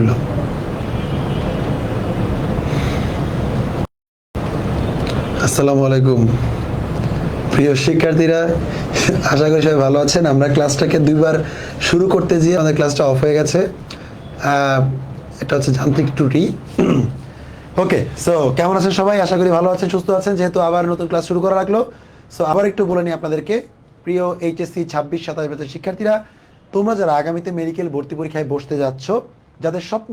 হলো? আসসালামু আলাইকুম প্রিয় শিক্ষার্থীরা, আশা করি সবাই ভালো আছেন। আমরা ক্লাসটাকে দুইবার শুরু করতে গিয়ে আমাদের ক্লাসটা অফ হয়ে গেছে। এটা হচ্ছে যান্ত্রিক ত্রুটি। ওকে, সো কেমন আছেন সবাই? আশা করি ভালো আছেন, সুস্থ আছেন, যেহেতু আবার নতুন ক্লাস শুরু করা লাগলো। সো আবার একটু বলে নিই আপনাদেরকে, প্রিয় এইচএসসি 26-27 ব্যাচের শিক্ষার্থীরা, তোমরা যারা আগামীতে মেডিকেল ভর্তি পরীক্ষায় বসতে যাচ্ছ, যাদের স্বপ্ন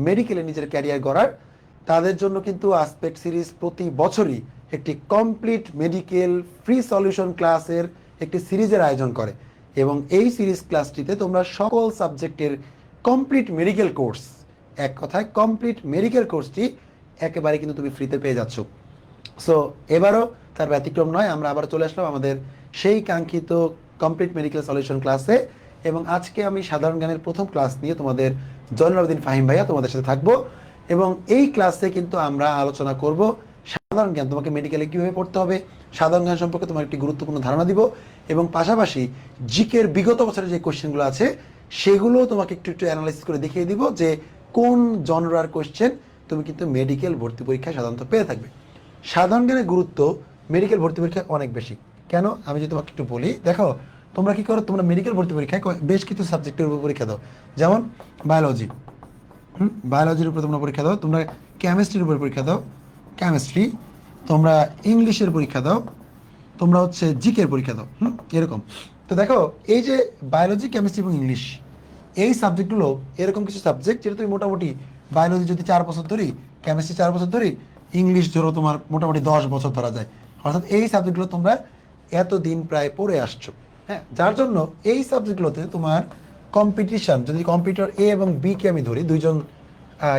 মেডিকেলে নিজের ক্যারিয়ার গড়ার, তাদের জন্য কিন্তু আসপেক্ট সিরিজ প্রতি বছরই একটি কমপ্লিট মেডিকেল ফ্রি সলিউশন ক্লাসের একটি সিরিজের আয়োজন করে। এবং এই সিরিজ ক্লাসটিতে তোমরা সকল সাবজেক্টের কমপ্লিট মেডিকেল কোর্স, এক কথায় কমপ্লিট মেডিকেল কোর্সটি একেবারে কিন্তু তুমি ফ্রিতে পেয়ে যাচ্ছ। সো এবারও তার ব্যতিক্রম নয়, আমরা আবার চলে আসলাম আমাদের সেই কাঙ্ক্ষিত কমপ্লিট মেডিকেল সলিউশন ক্লাসে। এবং আজকে আমি সাধারণ জ্ঞানের প্রথম ক্লাস নিয়ে তোমাদের জয়নুল আবেদিন ফাহিম ভাইয়া তোমাদের সাথে থাকবো। এবং এই ক্লাসে কিন্তু আমরা আলোচনা করব সাধারণ জ্ঞান, তোমাকে মেডিকেলে কীভাবে পড়তে হবে, সাধারণ জ্ঞান সম্পর্কে তোমার একটি গুরুত্বপূর্ণ ধারণা দিব। এবং পাশাপাশি জিকের বিগত বছরের যে কোশ্চেনগুলো আছে সেগুলো তোমাকে একটু একটু অ্যানালাইসিস করে দেখিয়ে দিব যে কোন জনরার কোশ্চেন তুমি কিন্তু মেডিকেল ভর্তি পরীক্ষায় সাধারণত পেয়ে থাকবে। সাধারণ জ্ঞানের গুরুত্ব মেডিকেল ভর্তি পরীক্ষায় অনেক বেশি। কেন, আমি যদি তোমাকে একটু বলি, দেখো তোমরা কি করো, তোমরা মেডিকেল ভর্তি পরীক্ষায় বেশ কিছু সাবজেক্টের উপর পরীক্ষা দাও। যেমন বায়োলজি, বায়োলজির উপর তোমরা পরীক্ষা দাও, তোমরা কেমিস্ট্রির উপর পরীক্ষা দাও, কেমিস্ট্রি, তোমরা ইংলিশের পরীক্ষা দাও, তোমরা হচ্ছে জিকের পরীক্ষা দাও, এরকম। তো দেখো, এই যে বায়োলজি, কেমিস্ট্রি এবং ইংলিশ, এই সাবজেক্টগুলো এরকম কিছু সাবজেক্ট যেটা তুমি মোটামুটি বায়োলজি যদি 4 বছর ধরি, কেমিস্ট্রি 4 বছর ধরি, ইংলিশ ধরো তোমার মোটামুটি 10 বছর ধরা যায়। অর্থাৎ এই সাবজেক্টগুলো তোমরা এতদিন প্রায় পড়ে আসছো। হ্যাঁ, যার জন্য এই সাবজেক্টগুলোতে তোমার কম্পিটিশন, যদি কম্পিউটার এ এবং বি কে আমি ধরি, দুইজন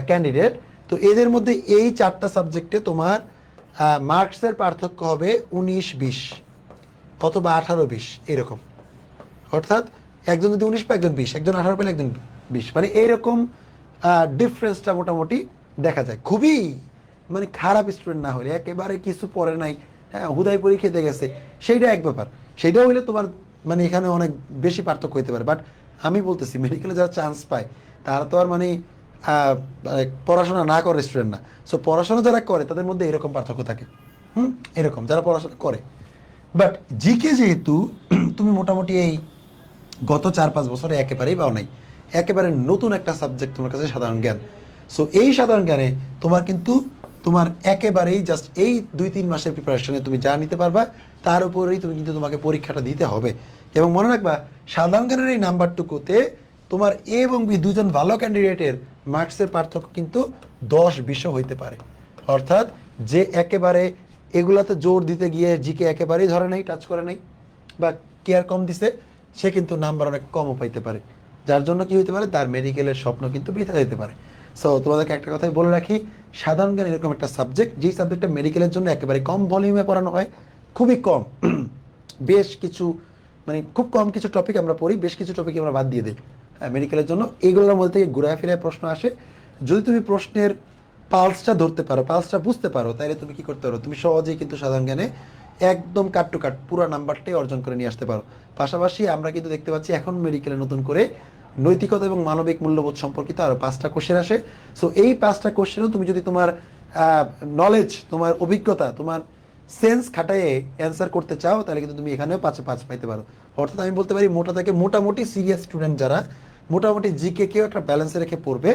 ক্যান্ডিডেট, তো এদের মধ্যে এই 4টা সাবজেক্টে তোমার মার্কসের পার্থক্য হবে 19-20 অথবা 18-20 এরকম। অর্থাৎ একজন যদি 19 পায়, একজন 20, একজন 18 পেলে একজন 20, মানে এইরকম ডিফারেন্সটা মোটামুটি দেখা যায়। খুবই মানে খারাপ স্টুডেন্ট না হলে, একেবারে কিছু পড়ে নাই, হ্যাঁ হুদাই পরীক্ষা খেতে গেছে, সেইটা এক ব্যাপার। সেইটাও হইলে তোমার মানে এখানে অনেক বেশি পার্থক্য হতে পারে। বাট আমি বলতেছি মেডিকেলে যারা চান্স পায় তারা তো আর মানে পড়াশোনা না করে স্টুডেন্ট না। সো পড়াশোনা যারা করে তাদের মধ্যে এরকম পার্থক্য থাকে, এরকম যারা পড়াশোনা করে। বাট জিকে যেহেতু তুমি মোটামুটি এই গত 4-5 বছরে একেবারেই পাও নাই, একেবারে নতুন একটা সাবজেক্ট তোমার কাছে সাধারণ জ্ঞান। সো এই সাধারণ জ্ঞানে তোমার কিন্তু তোমার একেবারেই জাস্ট এই 2-3 মাসের প্রিপারেশনে তুমি যা নিতে পারবা তার উপরেই তুমি কিন্তু তোমাকে পরীক্ষাটা দিতে হবে। এবং মনে রাখবা, সাধারণ জ্ঞানের এই নাম্বারটুকুতে তোমার এ এবং বি দুজন ভালো ক্যান্ডিডেটের মার্কসের পার্থক্য কিন্তু 10-20 হইতে পারে। অর্থাৎ যে একেবারে এগুলাতে জোর দিতে গিয়ে জিকে একেবারেই ধরে নাই, টাচ করে নাই, বা কেয়ার কম দিছে, সে কিন্তু নাম্বার অনেক কমও পাইতে পারে। যার জন্য কি হতে পারে, তার মেডিকেলের স্বপ্ন কিন্তু বৃথা যেতে পারে। সো তোমাদেরকে একটা কথাই বলে রাখি, সাধারণ জ্ঞান এরকম একটা সাবজেক্ট, যেই সাবজেক্টটা মেডিকেলের জন্য একেবারে কম ভলিউমে পড়ানো হয়, খুবই কম। বেশ কিছু মানে খুব কম কিছু টপিক আমরা পড়ি, বেশ কিছু টপিক আমরা বাদ দিয়ে দিই মেডিকেলের জন্য। এইগুলোর মধ্যে থেকে ঘুরায় ফিরে প্রশ্ন আসে। যদি তুমি প্রশ্নের পালসটা ধরতে পারো, পালসটা বুঝতে পারো, তাহলে তুমি কি করতে পারো, তুমি সহজেই কিন্তু সাধারণ জ্ঞানে একদম কাট টু কাট পুরো নাম্বারটাই অর্জন করে নিয়ে আসতে পারো। পাশাপাশি আমরা কিন্তু দেখতে পাচ্ছি এখন মেডিকেলে নতুন করে নৈতিকতা এবং মানবিক মূল্যবোধ সম্পর্কিত আরো 5টা কোশ্চেন আসে। সো এই 5টা কোশ্চেনও তুমি যদি তোমার নলেজ, তোমার অভিজ্ঞতা, তোমার সেন্স খাটাইয়ে অ্যান্সার করতে চাও, তাহলে কিন্তু তুমি এখানেও 5-এ 5 পাইতে পারো। অর্থাৎ আমি বলতে পারি মোটা থেকে মোটামুটি সিরিয়াস স্টুডেন্ট যারা মোটামুটি জিকে কেও একটা ব্যালেন্সে রেখে পড়বে,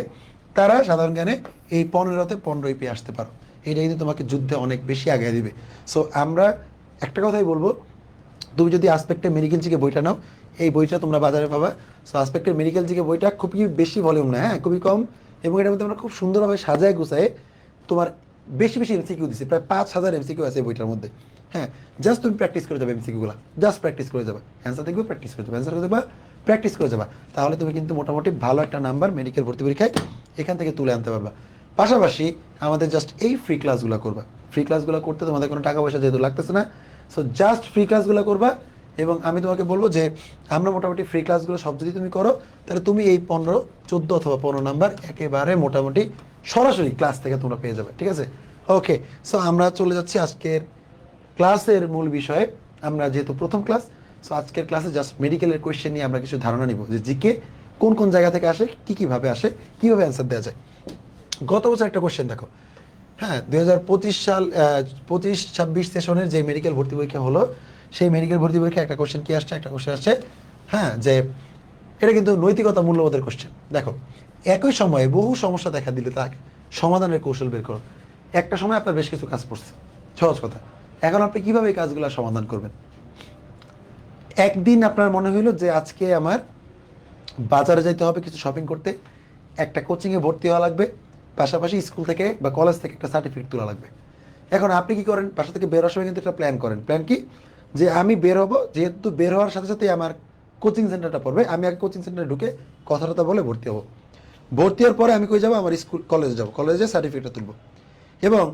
তারা সাধারণ জ্ঞানে এই 15-তে 15 পেয়ে আসতে পারো। এটা কিন্তু তোমাকে যুদ্ধে অনেক বেশি আগায় দিবে। সো আমরা একটা কথাই বলবো, তুমি যদি আসপেক্টে মেডিকেল জিকে বইটা নাও, এই বইটা তোমরা বাজারে পাবা। সো আসপেক্টের মেডিকেল জিকে বইটা খুবই বেশি ভলিউম না, হ্যাঁ খুবই কম, এবং এটার মধ্যে আমরা খুব সুন্দরভাবে সাজায় গুছায় তোমার বেশি বেশি এমসিকিউ দিচ্ছি, প্রায় 5000 এমসিকিউ আছে বইটার মধ্যে। হ্যাঁ, জাস্ট তুমি প্র্যাকটিস করে যাবে এমসিকিউগুলো, জাস্ট প্র্যাকটিস করে যাবে, অ্যান্সার দেখবে প্র্যাকটিস করে যাবে, অ্যান্সার করে দেবা, প্র্যাকটিস করে যাবা, তাহলে তুমি কিন্তু মোটামুটি ভালো একটা নাম্বার মেডিকেল ভর্তি পরীক্ষায় এখান থেকে তুলে আনতে পারবা। পাশাপাশি আমাদের জাস্ট এই ফ্রি ক্লাসগুলো করবা, ফ্রি ক্লাসগুলো করতে তোমাদের কোনো টাকা পয়সা যেহেতু লাগতেছে না, সো জাস্ট ফ্রি ক্লাসগুলো করবা। এবং আমি তোমাকে বলবো যে আমরা মোটামুটি ফ্রি ক্লাসগুলো সব যদি তুমি করো, তাহলে তুমি এই 15, 14 অথবা 15 নাম্বার একেবারে মোটামুটি সরাসরি ক্লাস থেকে তোমরা পেয়ে যাবে। ঠিক আছে, ওকে। সো আমরা চলে যাচ্ছি আজকের ক্লাসের মূল বিষয়ে। আমরা যেহেতু প্রথম ক্লাস, সো আজকের ক্লাসে জাস্ট মেডিকেলের কোয়েশ্চেন নিয়ে আমরা কিছু ধারণা নিব যে জিকে কোন কোন জায়গা থেকে আসে, কিভাবে আসে, কিভাবে অ্যান্সার দেওয়া যায়। গত বছর একটা কোশ্চেন দেখো, হ্যাঁ 2025 সাল 25-26 সেশনের যে মেডিকেল ভর্তি পরীক্ষা হলো, সেই মেডিকেল ভর্তি পরীক্ষা একটা কোশ্চেন কি আসছে, একটা কোশ্চেন আসছে, হ্যাঁ যে এটা কিন্তু নৈতিকতা মূল্যবোধের কোশ্চেন। দেখো একই সময়ে বহু সমস্যা দেখা দিলে তাকে সমাধানের কৌশল বের করো। একটা সময় আপনার বেশ কিছু কাজ পড়ছে, সহজ কথা, এখন আপনি কিভাবে এই কাজগুলো সমাধান করবেন। একদিন আপনার মনে হইলো যে আজকে আমার বাজারে যাইতে হবে কিছু শপিং করতে, একটা কোচিংয়ে ভর্তি হওয়া লাগবে, পাশাপাশি স্কুল থেকে বা কলেজ থেকে একটা সার্টিফিকেট তোলা লাগবে। এখন আপনি কি করেন, বাসা থেকে বের হওয়ার সময় কিন্তু একটা প্ল্যান করেন। প্ল্যান কি, যে আমি বের হবো, যেহেতু বের হওয়ার সাথে সাথে আমার কোচিং সেন্টারটা পড়বে, আমি আগে কোচিং সেন্টারে ঢুকে কথাটা বলে ভর্তি হবো। ভর্তি হওয়ার পরে আমি কই যাবো, আমার স্কুল কলেজে যাবো, কলেজে সার্টিফিকেটটা তুলবো, এবং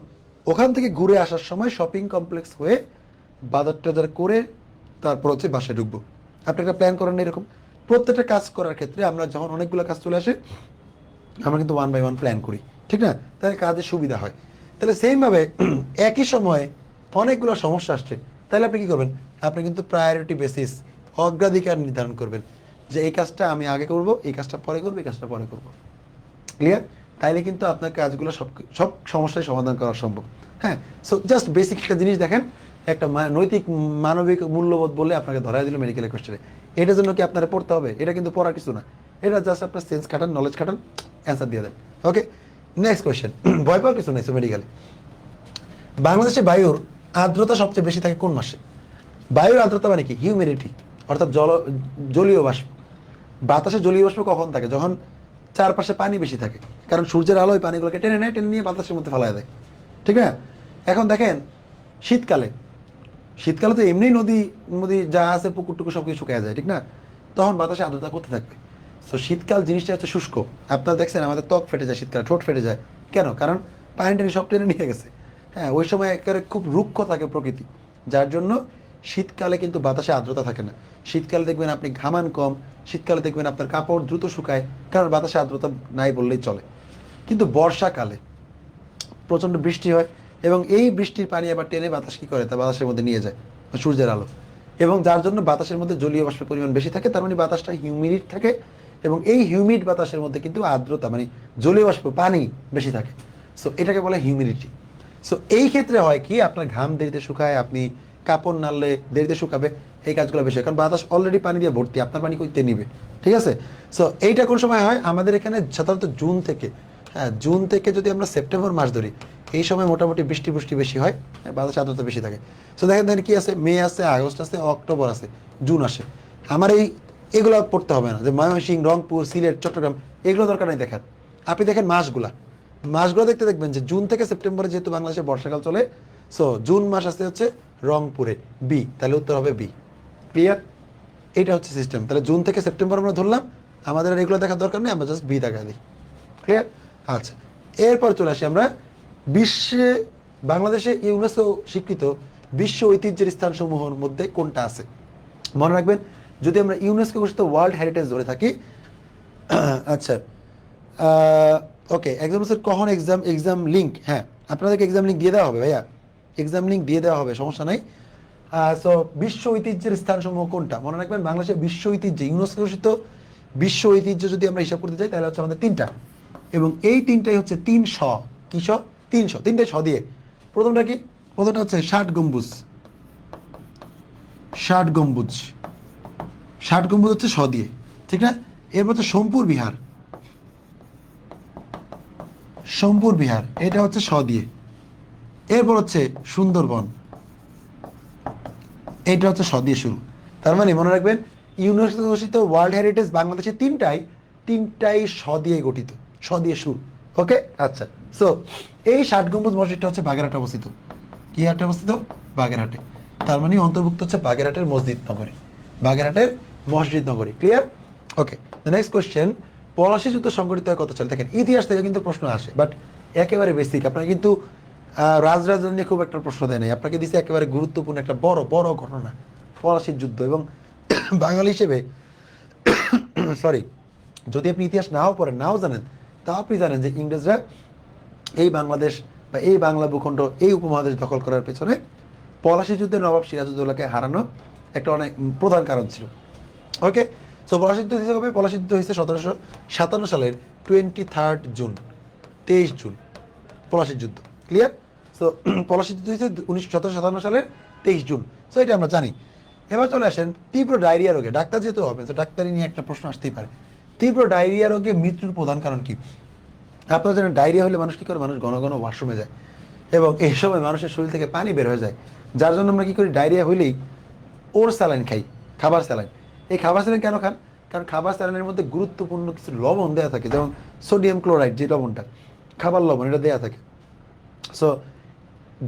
ওখান থেকে ঘুরে আসার সময় শপিং কমপ্লেক্স হয়ে বাজার টাজার করে তারপর হচ্ছে বাসায় ঢুকবো। আপনি একটা প্ল্যান করেন এরকম। প্রত্যেকটা কাজ করার ক্ষেত্রে আমরা যখন অনেকগুলো কাজ চলে আসে, আমরা কিন্তু 1 বাই 1 প্ল্যান করি, ঠিক না, তাহলে কাজের সুবিধা হয়। তাহলে সেইভাবে একই সময়ে অনেকগুলো সমস্যা আসছে, তাহলে আপনি কি করবেন, আপনি কিন্তু প্রায়োরিটি বেসিস, অগ্রাধিকার নির্ধারণ করবেন, যে এই কাজটা আমি আগে করব, এই কাজটা পরে করবো, এই কাজটা পরে করবো। ক্লিয়ার? তাইলে কিন্তু আপনার কাজগুলো সব সব সমস্যার সমাধান করা সম্ভব। হ্যাঁ, সো জাস্ট বেসিক একটা জিনিস দেখেন, একটা নৈতিক মানবিক মূল্যবোধ বলে আপনাকে ধরাই দিল মেডিকেলের কোশ্চেনে। এটার জন্য কি আপনারা পড়তে হবে? এটা কিন্তু পড়ার কিছু না, এটা জাস্ট আপনার সেন্স খাটান, নলেজ খাটান, অ্যান্সার দিয়ে দেন। ওকে, নেক্সট কোয়েশ্চেন। ভয় পাওয়ার কিছু নেই মেডিকেলে। বাংলাদেশে বায়ুর আর্দ্রতা সবচেয়ে বেশি থাকে কোন মাসে? বায়ুর আর্দ্রতা মানে কি? হিউমিডিটি, অর্থাৎ জলীয় বাষ্প। বাতাসে জলীয় বাষ্প কখন থাকে? যখন চারপাশে পানি বেশি থাকে, কারণ সূর্যের আলো ওই পানিগুলোকে টেনে নেয়, টেনে নিয়ে বাতাসের মধ্যে ফেলায় দেয়, ঠিক না? এখন দেখেন শীতকালে, শীতকালে তো এমনি নদী নদী যা আছে পুকুর টুকুর সব কিছু শুকিয়ে যায়, ঠিক না? তখন বাতাসে আর্দ্রতা করতে থাকবে। তো শীতকাল জিনিসটা হচ্ছে শুষ্ক। আপনারা দেখছেন আমাদের ত্বক ফেটে যায় শীতকালে, ঠোঁট ফেটে যায়, কেন? কারণ পানি টানি সব টেনে নিয়ে গেছে। হ্যাঁ, ওই সময় একেবারে খুব রুক্ষ থাকে প্রকৃতি, যার জন্য শীতকালে কিন্তু বাতাসে আর্দ্রতা থাকে না। শীতকালে দেখবেন আপনি ঘামান কম, শীতকালে দেখবেন আপনার কাপড় দ্রুত শুকায়, কারণ বাতাসে আর্দ্রতা নাই বললেই চলে। কিন্তু বর্ষাকালে প্রচণ্ড বৃষ্টি হয়, এবং এই বৃষ্টির পানি আবার টেনে বাতাস কি করে, তা বাতাসের মধ্যে নিয়ে যায় সূর্যের আলো, এবং যার জন্য বাতাসের মধ্যে জলীয় বাষ্পের পরিমাণ বেশি থাকে, তার মানে বাতাসটা হিউমিড থাকে, এবং এই হিউমিড বাতাসের মধ্যে কিন্তু আর্দ্রতা মানে জলীয় বাষ্প পানি বেশি থাকে। সো এটাকে বলে হিউমিডিটি। সো এই ক্ষেত্রে হয় কি, আপনার ঘাম দেরিতে শুকায়, আপনি কাপড় নাড়লে দেরিতে শুকাবে, এই কাজগুলো বেশি হয়, কারণ বাতাস অলরেডি পানি দিয়ে ভর্তি, আপনার পানি কইতে নিবে, ঠিক আছে? সো এইটা কোন সময় হয় আমাদের এখানে? সাধারণত জুন থেকে, হ্যাঁ জুন থেকে যদি আমরা সেপ্টেম্বর মাস ধরি, এই সময় মোটামুটি বৃষ্টি বেশি হয়, বাতাস আর্দ্রতা বেশি থাকে। সো দেখেন কি আছে, মে আছে, আগস্ট আছে, অক্টোবর আছে, জুন আসে। আমার এগুলো পড়তে হবে না, যে ময়মনসিংহ, রংপুর, সিলেট, চট্টগ্রাম, এগুলো দরকার নেই দেখার। আপনি দেখেন মাসগুলো দেখতে দেখবেন যে জুন থেকে সেপ্টেম্বরে যেহেতু বাংলাদেশে বর্ষাকাল চলে, সো জুন মাস আসতে হচ্ছে রংপুরে, বি, তাহলে উত্তর হবে বি। ক্লিয়ার? এটা হচ্ছে সিস্টেম। তাহলে জুন থেকে সেপ্টেম্বর আমরা ধরলাম, আমাদের আর এগুলো দেখার দরকার নেই, আমরা জাস্ট বি দেখা দিই। ক্লিয়ার? আচ্ছা, এরপর চলে আসি আমরা বিশ্বে, বাংলাদেশে ইউনেস্কো স্বীকৃত বিশ্ব ঐতিহ্যের স্থানসমূহের মধ্যে কোনটা আছে? মনে রাখবেন, যদি আমরা ইউনেস্কো ঘোষিত ওয়ার্ল্ড হেরিটেজ ধরে থাকি, আচ্ছা ওকে, এক্সাম কখন এক্সাম লিঙ্ক, হ্যাঁ আপনাদেরকে এক্সাম লিঙ্ক দিয়ে দেওয়া হবে ভাইয়া, এক্সাম লিঙ্ক দিয়ে দেওয়া হবে, সমস্যা নাই। সো বিশ্ব ঐতিহ্যের স্থানসমূহ কোনটা? মনে রাখবেন, বাংলাদেশের বিশ্ব ঐতিহ্য, ইউনেস্কো ঘোষিত বিশ্ব ঐতিহ্য যদি আমরা হিসাব করতে চাই, তাহলে হচ্ছে আমাদের 3টা, এবং এই 3টাই হচ্ছে 300। কি শ? 300, 3টাই শ দিয়ে। প্রথমটা কি? প্রথমটা হচ্ছে ষাট গম্বুজ, ষাট গম্বুজ, ষাট গম্বুজ হচ্ছে শ দিয়ে, ঠিক না? এরপর হচ্ছে সোমপুর বিহার, সোমপুর বিহার, এটা হচ্ছে শ দিয়ে। এরপর হচ্ছে সুন্দরবন, এটা হচ্ছে শ দিয়ে শুরু। তার মানে মনে রাখবেন, ইউনেস্কো ঘোষিত ওয়ার্ল্ড হেরিটেজ বাংলাদেশে তিনটাই শ দিয়ে গঠিত, শ দিয়ে শুরু। ওকে, আচ্ছা। সো এই ষাট গম্বুজ মসজিদটা হচ্ছে বাগেরহাটে অবস্থিত। কি হাটে অবস্থিত? বাগেরহাটে। তার মানে অন্তর্ভুক্ত হচ্ছে বাগেরহাটের মসজিদ নগরী, বাগেরহাটের মসজিদ নগরী। ক্লিয়ার? ওকে, নেক্সট কোয়েশ্চেন, পলাশী যুদ্ধ সংঘটিত হয় কত সালে? দেখেন ইতিহাস থেকে কিন্তু প্রশ্ন আসে, বাট একেবারে বেসিক। আপনার কিন্তু রাজরাজধানী নিয়ে খুব একটা প্রশ্ন দেয় নাই, আপনাকে দিচ্ছে একেবারে গুরুত্বপূর্ণ একটা বড় বড় ঘটনা, পলাশীর যুদ্ধ। এবং বাঙালি হিসেবে সরি, যদি আপনি ইতিহাস নাও পড়েন, নাও জানেন, তা আপনি জানেন যে ইংরেজরা এই বাংলাদেশ বা এই বাংলা ভূখণ্ড, এই উপমহাদেশ দখল করার পেছনে পলাশী যুদ্ধে নবাব সিরাজউদ্দৌলাকে হারানো একটা অনেক প্রধান কারণ ছিল। ওকে, সো পলাশির যুদ্ধ হয়েছে কবে? পলাশির যুদ্ধ হয়েছে 1757 সালের 23 জুন, 23 জুন পলাশির যুদ্ধ। ক্লিয়ার? সো পলাশির যুদ্ধ হয়েছে 1757 সালের 23 জুন। সো এটা আমরা জানি। এবার চলে আসেন তীব্র ডায়রিয়া রোগে। ডাক্তার যেহেতু হবে, তো ডাক্তারি নিয়ে একটা প্রশ্ন আসতেই পারে। তীব্র ডায়রিয়া রোগে মৃত্যুর প্রধান কারণ কি? আপনারা জানেন ডায়রিয়া হলে মানুষ কি করে? মানুষ ঘন ঘন ওয়াশরুমে যায়, এবং এই সময় মানুষের শরীর থেকে পানি বের হয়ে যায়, যার জন্য আমরা কি করি? ডায়রিয়া হইলেই ওর স্যালাইন খাই, খাবার স্যালাইন। এই খাবার স্যালাইন কেন খান? কারণ খাবার স্যালাইনের মধ্যে গুরুত্বপূর্ণ কিছু লবণ দেওয়া থাকে, যেমন সোডিয়াম ক্লোরাইড, যে লবণটা খাবার লবণ, এটা দেওয়া থাকে। সো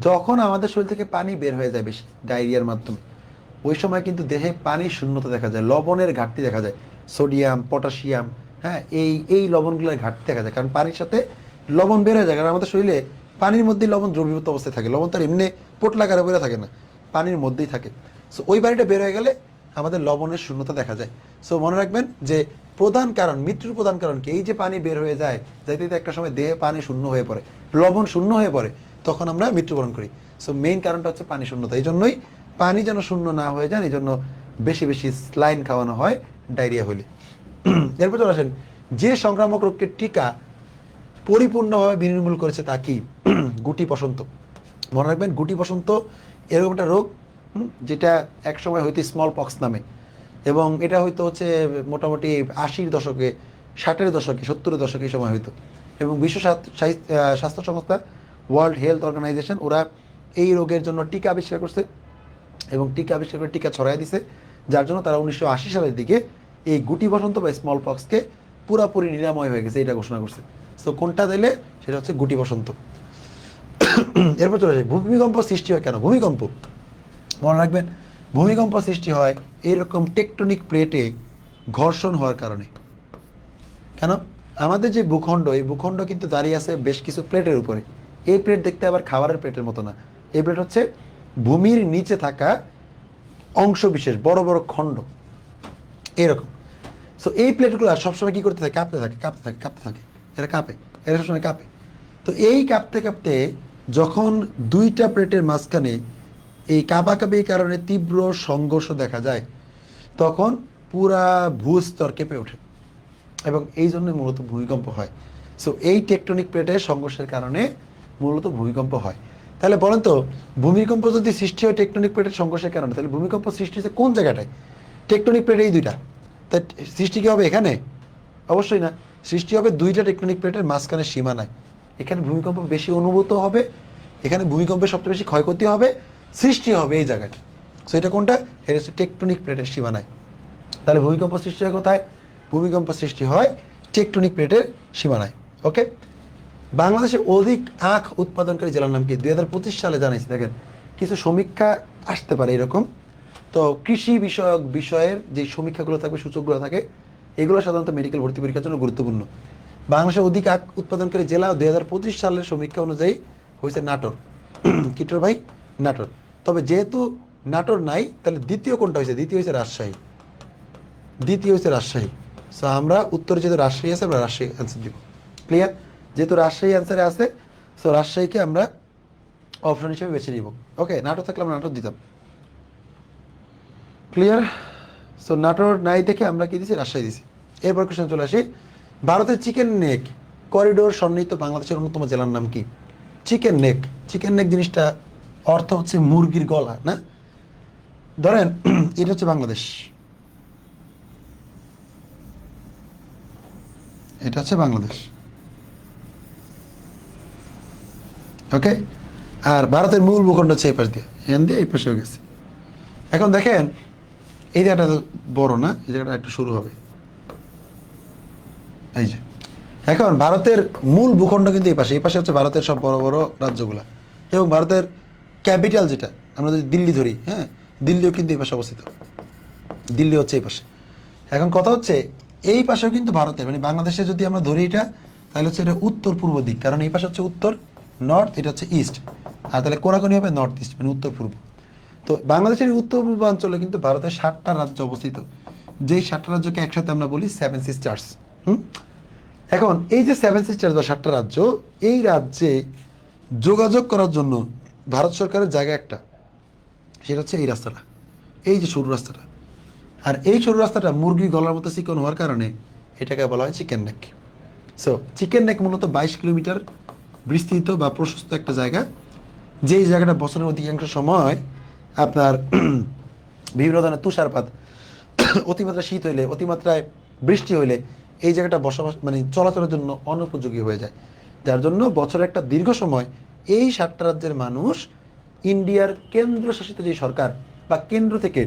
যখন আমাদের শরীর থেকে পানি বের হয়ে যায় বেশি ডায়রিয়ার মাধ্যমে, ওই সময় কিন্তু দেহে পানির শূন্যতা দেখা যায়, লবণের ঘাটতি দেখা যায়, সোডিয়াম, পটাশিয়াম, হ্যাঁ, এই লবণগুলোর ঘাটতি দেখা যায়, কারণ পানির সাথে লবণ বের হয়ে যায়। কারণ আমাদের শরীরে পানির মধ্যেই লবণ দ্রবীভূত অবস্থায় থাকে, লবণ তার এমনি পোটলাকারে বেরো থাকে না, পানির মধ্যেই থাকে। সো ওই পানিটা বের হয়ে গেলে আমাদের লবণের শূন্যতা দেখা যায়। সো মনে রাখবেন যে প্রধান কারণ, মৃত্যুর প্রধান কারণ কি? এই যে পানি বের হয়ে যায়, যাইতে একটা সময় দেহে পানি শূন্য হয়ে পড়ে, লবণ শূন্য হয়ে পড়ে, তখন আমরা মৃত্যুবরণ করি। সো মেইন কারণটা হচ্ছে পানি শূন্যতা। এই জন্যই পানি যেন শূন্য না হয়ে যায়, এই জন্য বেশি বেশি স্লাইন খাওয়ানো হয় ডায়রিয়া হলে। এরপর চলে আসেন, যে সংক্রামক রোগকে টিকা পরিপূর্ণভাবে নির্মূল করেছে তা কি? গুটি বসন্ত। মনে রাখবেন, গুটি বসন্ত এরকম একটা রোগ, যেটা একসময় হয়তো স্মল পক্স নামে, এবং এটা হয়তো হচ্ছে মোটামুটি 80-র দশকে, 60-এর দশকে, 70-এর দশকে এই সময় হয়তো। এবং বিশ্ব স্বাস্থ্য সংস্থা, ওয়ার্ল্ড হেলথ অর্গানাইজেশন, ওরা এই রোগের জন্য টিকা আবিষ্কার করছে, এবং টিকা আবিষ্কার করে টিকা ছড়াই দিছে, যার জন্য তারা 1980 সালের দিকে এই গুটি বসন্ত বা স্মল পক্সকে পুরাপুরি নিরাময় হয়ে গেছে, এটা ঘোষণা করছে। তো কোনটা দিলে? সেটা হচ্ছে গুটি বসন্ত। এরপর চলে আসে, ভূমিকম্প সৃষ্টি হয় কেন? ভূমিকম্প মনে রাখবেন, ভূমিকম্প সৃষ্টি হয় এরকম টেকটনিক প্লেটে ঘর্ষণ হওয়ার কারণে। কেন? আমাদের যে ভূখণ্ড, এই ভূখণ্ড কিন্তু দাঁড়িয়ে আছে বেশ কিছু প্লেটের উপরে। এই প্লেট দেখতে আবার খাবারের প্লেটের মতো না, এই প্লেট হচ্ছে ভূমির নিচে থাকা অংশ বিশেষ, বড় বড় খণ্ড এরকম। সো এই প্লেটগুলো সবসময় কি করতে থাকে? কাঁপতে থাকে, কাঁপতে থাকে, কাঁপতে থাকে, এরা কাঁপে, এরা সবসময় কাঁপে। তো এই কাঁপতে কাঁপতে যখন দুইটা প্লেটের মাঝখানে এই কাঁপাকাঁপির কারণে তীব্র সংঘর্ষ দেখা যায়, তখন পুরা ভূস্তর কেঁপে ওঠে, এবং এই জন্য মূলত ভূমিকম্প হয়। সো এই টেকটনিক প্লেটের সংঘর্ষের কারণে মূলত ভূমিকম্প হয়। তাহলে বলেন তো, ভূমিকম্প যদি সৃষ্টি হয় টেকটনিক প্লেটের সংঘর্ষের কারণে, তাহলে ভূমিকম্প সৃষ্টি হচ্ছে কোন জায়গাটায়? টেকটনিক প্লেট এই দুইটা, তাই সৃষ্টি কি হবে এখানে? অবশ্যই না, সৃষ্টি হবে দুইটা টেকটনিক প্লেটের মাঝখানে সীমানায়। এখানে ভূমিকম্প বেশি অনুভূত হবে, এখানে ভূমিকম্পের সবচেয়ে বেশি ক্ষয়ক্ষতি হবে, সৃষ্টি হবে এই জায়গায়। সো এটা কোনটা? এটা হচ্ছে টেকটনিক প্লেটের সীমানায়। তাহলে ভূমিকম্প সৃষ্টি হয় কোথায়? ভূমিকম্প সৃষ্টি হয় টেকটনিক প্লেটের সীমানায়। ওকে, বাংলাদেশে অধিক আখ উৎপাদনকারী জেলার নাম কি? 2025 সালে জানাইছি। দেখেন, কিছু সমীক্ষা আসতে পারে এরকম। তো কৃষি বিষয়ক বিষয়ের যে সমীক্ষাগুলো থাকবে, সূচকগুলো থাকে, এগুলো সাধারণত মেডিকেল ভর্তি পরীক্ষার জন্য গুরুত্বপূর্ণ। বাংলাদেশের অধিক আখ উৎপাদনকারী জেলা 2025 সালের সমীক্ষা অনুযায়ী হয়েছে নাটোর। কিটোর ভাই, নাটোর। তবে যেহেতু নাটোর নাই, তাহলে দ্বিতীয় কোনটা হয়েছে? দ্বিতীয় হয়েছে রাজশাহী, দ্বিতীয় হয়েছে রাজশাহী। সো আমরা উত্তরে যেহেতু রাজশাহী আছে, আমরা রাজশাহী অ্যান্সার দিব। ক্লিয়ার? যেহেতু রাজশাহী অ্যান্সারে আছে, সো রাজশাহীকে আমরা অপশন হিসেবে বেছে নিব। ওকে, নাটোর থাকলে আমরা নাটোর দিতাম। ক্লিয়ার? সো নাটোর নাই দেখে আমরা কি দিছি? রাজশাহী দিছি। এরপর কোশ্চেন চলে আসি, ভারতের চিকেন নেক করিডোর সন্নিহিত বাংলাদেশের অন্যতম জেলার নাম কি? চিকেন নেক, চিকেন নেক জিনিসটা অর্থ হচ্ছে মুরগির গলা, না? ধরেন এটা হচ্ছে বাংলাদেশ, এটা হচ্ছে বাংলাদেশ, ওকে। আর ভারতের মূল ভূখণ্ড হচ্ছে এই পাশ দিয়ে, এখান দিয়ে এই পাশেও গেছে। এখন দেখেন, এই জায়গাটা বড় না, এই জায়গাটা একটু শুরু হবে, এই যে। এখন ভারতের মূল ভূখণ্ড কিন্তু এই পাশে, এই পাশে হচ্ছে ভারতের সব বড় বড় রাজ্যগুলা, এবং ভারতের ক্যাপিটাল যেটা, আমরা যদি দিল্লি ধরি, হ্যাঁ, দিল্লিও কিন্তু এই পাশে অবস্থিত, দিল্লি হচ্ছে এই পাশে। এখন কথা হচ্ছে, এই পাশেও কিন্তু ভারতের, মানে বাংলাদেশে যদি আমরা ধরি এটা, তাহলে হচ্ছে এটা উত্তর পূর্ব দিক, কারণ এই পাশে হচ্ছে উত্তর, নর্থ, এটা হচ্ছে ইস্ট, আর তাহলে কোনাকুনি হবে নর্থ ইস্ট, মানে উত্তর পূর্ব। তো বাংলাদেশের উত্তর পূর্বাঞ্চলে কিন্তু ভারতের 7টা রাজ্য অবস্থিত, যেই 7টা রাজ্যকে একসাথে আমরা বলি 7 সিস্টার্স। এখন এই যে 7 সিস্টার্স বা 7টা রাজ্য, এই রাজ্যে যোগাযোগ করার জন্য ভারত সরকারের জায়গা একটা, সেটা হচ্ছে এই রাস্তাটা, এই যে সরু রাস্তাটা, আর এই সরু রাস্তাটা মুরগি গলার মতো চিকন হওয়ার কারণে এটাকে বলা হয় chicken neck. So chicken neck মূলত 22 কিলোমিটার বিস্তৃত বা প্রশস্ত একটা জায়গা, যেই জায়গাটা বছরের অধিকাংশ সময় আপনার বিভিন্ন ধরনের তুষারপাত, অতিমাত্রা শীত হইলে, অতিমাত্রায় বৃষ্টি হইলে এই জায়গাটা বসবাস মানে চলাচলের জন্য অনুপযোগী হয়ে যায়, যার জন্য বছরের একটা দীর্ঘ সময় এই 7টা রাজ্যের মানুষ ইন্ডিয়ার কেন্দ্রশাসিত যে সরকার বা কেন্দ্র থেকে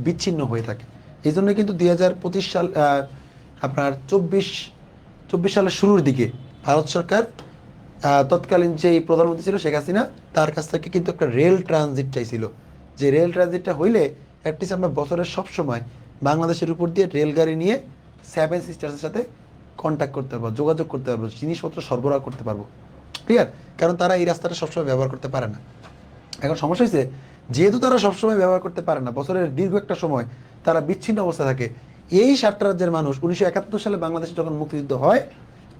বিচ্ছিন্ন হয়ে থাকে। এই জন্য কিন্তু 2025 সাল আপনার চব্বিশ সালের শুরুর দিকে ভারত সরকার তৎকালীন যে প্রধানমন্ত্রী ছিল শেখ হাসিনা, তার কাছ থেকে কিন্তু একটা রেল ট্রানজিট চাইছিল, যে রেল ট্রানজিটটা হইলে অ্যাটলিস্ট আমরা বছরের সব সময় বাংলাদেশের উপর দিয়ে রেলগাড়ি নিয়ে 7 সিস্টার্সের সাথে কন্ট্যাক্ট করতে পারবো, যোগাযোগ করতে পারবো, জিনিসপত্র সরবরাহ করতে পারবো। ক্লিয়ার? কারণ তারা এই রাস্তাটা সবসময় ব্যবহার করতে পারে না। এখন সমস্যা হয়েছে, যেহেতু তারা সবসময় ব্যবহার করতে পারে না, বছরের দীর্ঘ একটা সময় তারা বিচ্ছিন্ন অবস্থা থাকে, এই 7টা রাজ্যের মানুষ 1971 সালে বাংলাদেশে যখন মুক্তিযুদ্ধ হয়,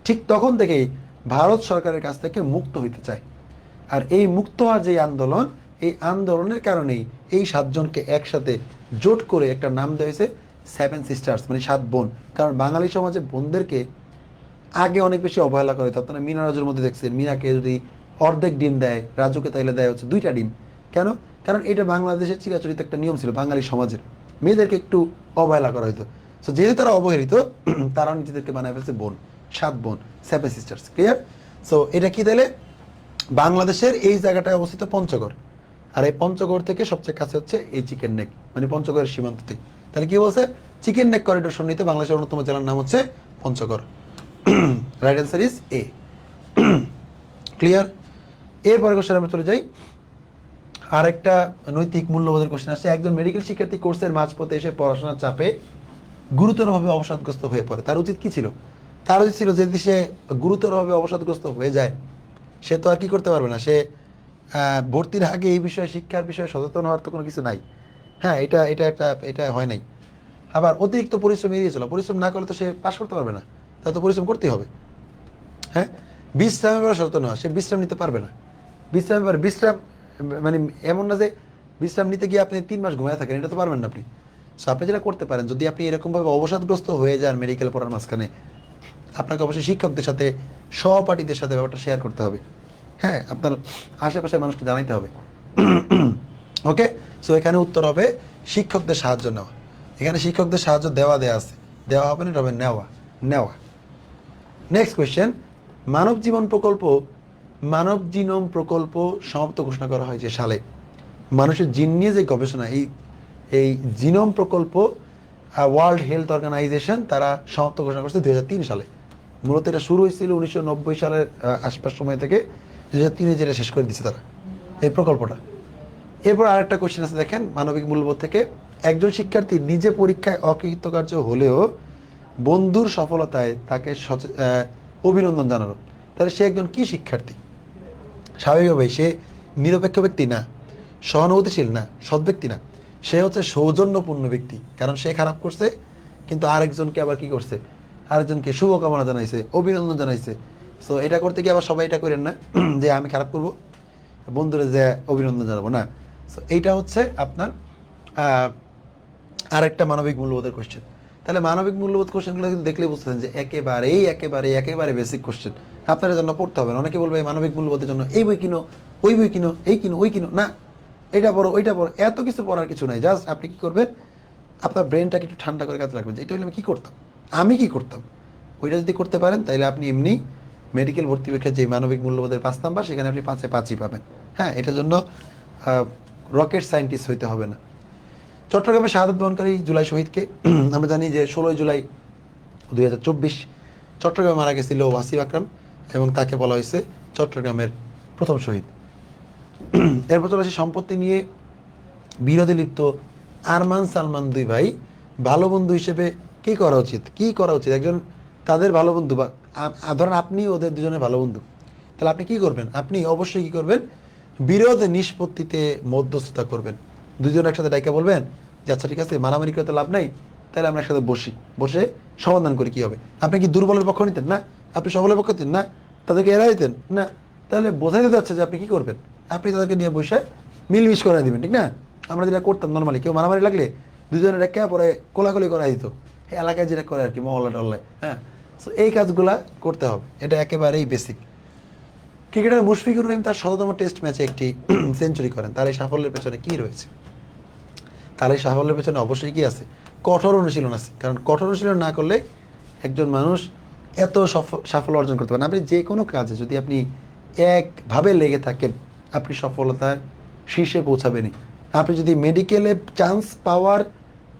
ঠিক তখন থেকেই ভারত সরকারের কাছ থেকে মুক্ত হইতে চায়। আর এই মুক্ত হওয়ার যে আন্দোলন, এই আন্দোলনের কারণেই এই 7জনকে একসাথে জোট করে একটা নাম দেওয়া হয়েছে 7 সিস্টার্স, মানে 7 বোন। কারণ বাঙালি সমাজে বোনদেরকে আগে অনেক বেশি অবহেলা করে। তো আপনারা মিনা রাজুর মধ্যে দেখছেন, মিনাকে যদি অর্ধেক ডিম দেয়, রাজুকে তাইলে দেয় হচ্ছে 2টা ডিম। কেন? কারণ এটা বাংলাদেশের চিরাচরিত একটা নিয়ম ছিল, বাঙালি সমাজের মেয়েদেরকে একটু অবহেলা করা হতো। তো যেহেতু তারা অবহেলিত, তারা নিজেদেরকে বানায় ফেলছে বোন, 7 বোন, 7 সিস্টার্স। ক্লিয়ার? সো এটা কি তাহলে বাংলাদেশের এই জায়গাটায় অবস্থিত পঞ্চগড়, আর এই পঞ্চগড় থেকে সবচেয়ে কাছে হচ্ছে এই চিকেন নেক, মানে পঞ্চগড়ের সীমান্ততে। তাহলে কি বলছে? চিকেন নেক করিডোর সন্নিহিত বাংলাদেশের অন্যতম জেলার নাম হচ্ছে Panchagarh. Right answer is a. Clear? এরপরে কোশ্চেন আমরা চলে যাই। আরেকটা নৈতিক মূল্যবোধের কোশ্চেন আসছে। একজন মেডিকেল শিক্ষার্থী কোর্সের মাঝপথে এসে পড়াশোনার চাপে গুরুতরভাবে অবসাদগ্রস্ত হয়ে পড়ে, তার উচিত কি ছিল? তার উচিত ছিল যদি সে গুরুতরভাবে অবসাদগ্রস্ত হয়ে যায়, সে তো আর কি করতে পারবে না, সে ভর্তির আগে এই বিষয়ে, শিক্ষার বিষয়ে সচেতন হওয়ার তো কোনো কিছু নাই। হ্যাঁ, এটা হয় নাই। আবার অতিরিক্ত পরিশ্রম এড়িয়ে চলা, পরিশ্রম না করলে তো সে পাশ করতে পারবে না, তার তো পরিশ্রম করতেই হবে। হ্যাঁ, বিশ্রামের ব্যাপারে সচেতন হওয়া, সে বিশ্রাম নিতে পারবে না। বিশ্রাম মানে এমন না যে বিশ্রাম নিতে গিয়ে আপনি 3 মাস ঘুমায় থাকেন, এটা তো পারবেন না আপনি। সো আপনি যেটা করতে পারেন, যদি আপনি এরকমভাবে অবসাদগ্রস্ত হয়ে যান মেডিকেল পড়ার মাঝখানে, আপনাকে অবশ্যই শিক্ষকদের সাথে, সহপাঠীদের সাথে ব্যাপারটা শেয়ার করতে হবে। হ্যাঁ, আপনার আশেপাশের মানুষকে জানাইতে হবে। ওকে? সো এখানে উত্তর হবে শিক্ষকদের সাহায্য নেওয়া। এখানে শিক্ষকদের সাহায্য দেওয়া আছে, দেওয়া হবে না, এটা হবে নেওয়া। নেওয়া। Next question. মানব জিনোম প্রকল্প সমাপ্ত ঘোষণা করা হয় যে সালে? মানুষের জিন নিয়ে যে গবেষণা, এই জিনোম প্রকল্প ওয়ার্ল্ড হেলথ অর্গানাইজেশন তারা সমাপ্ত ঘোষণা করছে 2003 সালে। মূলত এটা শুরু হয়েছিল 1990 সালের আশপাশ সময় থেকে, 2003-এ যেটা শেষ করে দিচ্ছে তারা এই প্রকল্পটা। এরপর আরেকটা কোশ্চেন আছে, দেখেন মানবিক মূল্যবোধ থেকে। একজন শিক্ষার্থী নিজে পরীক্ষায় অকৃতকার্য হলেও বন্ধুর সফলতায় তাকে অভিনন্দন জানালো, তাহলে সে একজন কি শিক্ষার্থী? স্বাভাবিকভাবেই সে নিরপেক্ষ ব্যক্তি না, সহানুভূতিশীল না, সৎ ব্যক্তি না, সে হচ্ছে সৌজন্যপূর্ণ ব্যক্তি। কারণ সে খারাপ করছে, কিন্তু আরেকজনকে আবার কি করছে, আরেকজনকে শুভকামনা জানাইছে, অভিনন্দন জানাইছে। সো এটা করতে গিয়ে আবার সবাই এটা করেন না যে আমি খারাপ করবো, বন্ধুরা যে অভিনন্দন জানাবো না। সো এইটা হচ্ছে আপনার আরেকটা মানবিক মূল্যবোধের কোশ্চেন। তাহলে মানবিক মূল্যবোধ কোশ্চেনগুলো কিন্তু দেখলে বুঝতেছেন যে একেবারে বেসিক কোশ্চেন, আপনার জন্য পড়তে হবে না। অনেকে বলবে মানবিক মূল্যবোধের জন্য এই বই কিনো, ওই বই কিনো, এই কিনো, ওই কিনো, না এটা পড়ো, ওইটা পড়ো, এত কিছু পড়ার কিছু নাই। জাস্ট আপনি কি করবেন, আপনার ব্রেনটাকে একটু ঠান্ডা করে কাজে রাখবেন যে এটা হলে আমি কি করতাম, ওইটা যদি করতে পারেন তাহলে আপনি এমনি মেডিকেল ভর্তি পরীক্ষার যে মানবিক মূল্যবোধের 5 নাম্বার, সেখানে আপনি 5-এ 5ই পাবেন। হ্যাঁ, এটার জন্য রকেট সায়েন্টিস্ট হইতে হবে না। চট্টগ্রামে শাহাদত বহনকারী জুলাই শহীদকে আমরা জানি যে 16 জুলাই 2024 চট্টগ্রামে মারা গেছিল ওয়াসিম আকরাম, এবং তাকে বলা হয়েছে চট্টগ্রামের প্রথম শহীদ। এরপর চলে আসে সম্পত্তি নিয়ে বিরোধে লিপ্ত আরমান সালমান দুই ভাই ভালো বন্ধু হিসেবে কি করা উচিত? একজন তাদের ভালো বন্ধু, বা ধরেন আপনি ওদের দুজনের ভালো বন্ধু, তাহলে আপনি কি করবেন? আপনি অবশ্যই কি করবেন, বিরোধ নিষ্পত্তিতে মধ্যস্থতা করবেন। দুজন একসাথে ডাইকা বলবেন যে আচ্ছা ঠিক আছে, মারামারি করতে লাভ নাই, তাহলে আমরা একসাথে বসে সমাধান করি কি হবে। আপনি কি দুর্বলের পক্ষ নিতেন? না। আপনি সবলের পক্ষ নিতেন? না। তাদেরকে এড়াই দিতেন? না। তাহলে বোঝাইতে যাচ্ছে যে আপনি কি করবেন, আপনি তাদেরকে নিয়ে বসে মিলমিশ করে দিবেন, ঠিক না? আমরা যেটা করতাম নর্মালি, কেউ মারামারি লাগলে দুজনের একে পরে কোলাকুলি করা দিত, এলাকায় যেটা করে আর কি, মহল্লা টহল্লায়। হ্যাঁ, সো এই কাজগুলা করতে হবে, এটা একেবারেই বেসিক। ক্রিকেটার মুশফিকুর রহিম তার ১৭তম টেস্ট ম্যাচে একটি সেঞ্চুরি করেন, তার এই সাফল্যের পেছনে কি রয়েছে? তার এই সাফল্যের পেছনে অবশ্যই কি আছে? কঠোর অনুশীলন আছে। কারণ কঠোর অনুশীলন না করলে একজন মানুষ এত সাফল্য অর্জন করতে পারেন। আপনি যে কোনো কাজে যদি আপনি একভাবে লেগে থাকেন, আপনি সফলতার শীর্ষে পৌঁছাবেনই। আপনি যদি মেডিকেলে চান্স পাওয়ার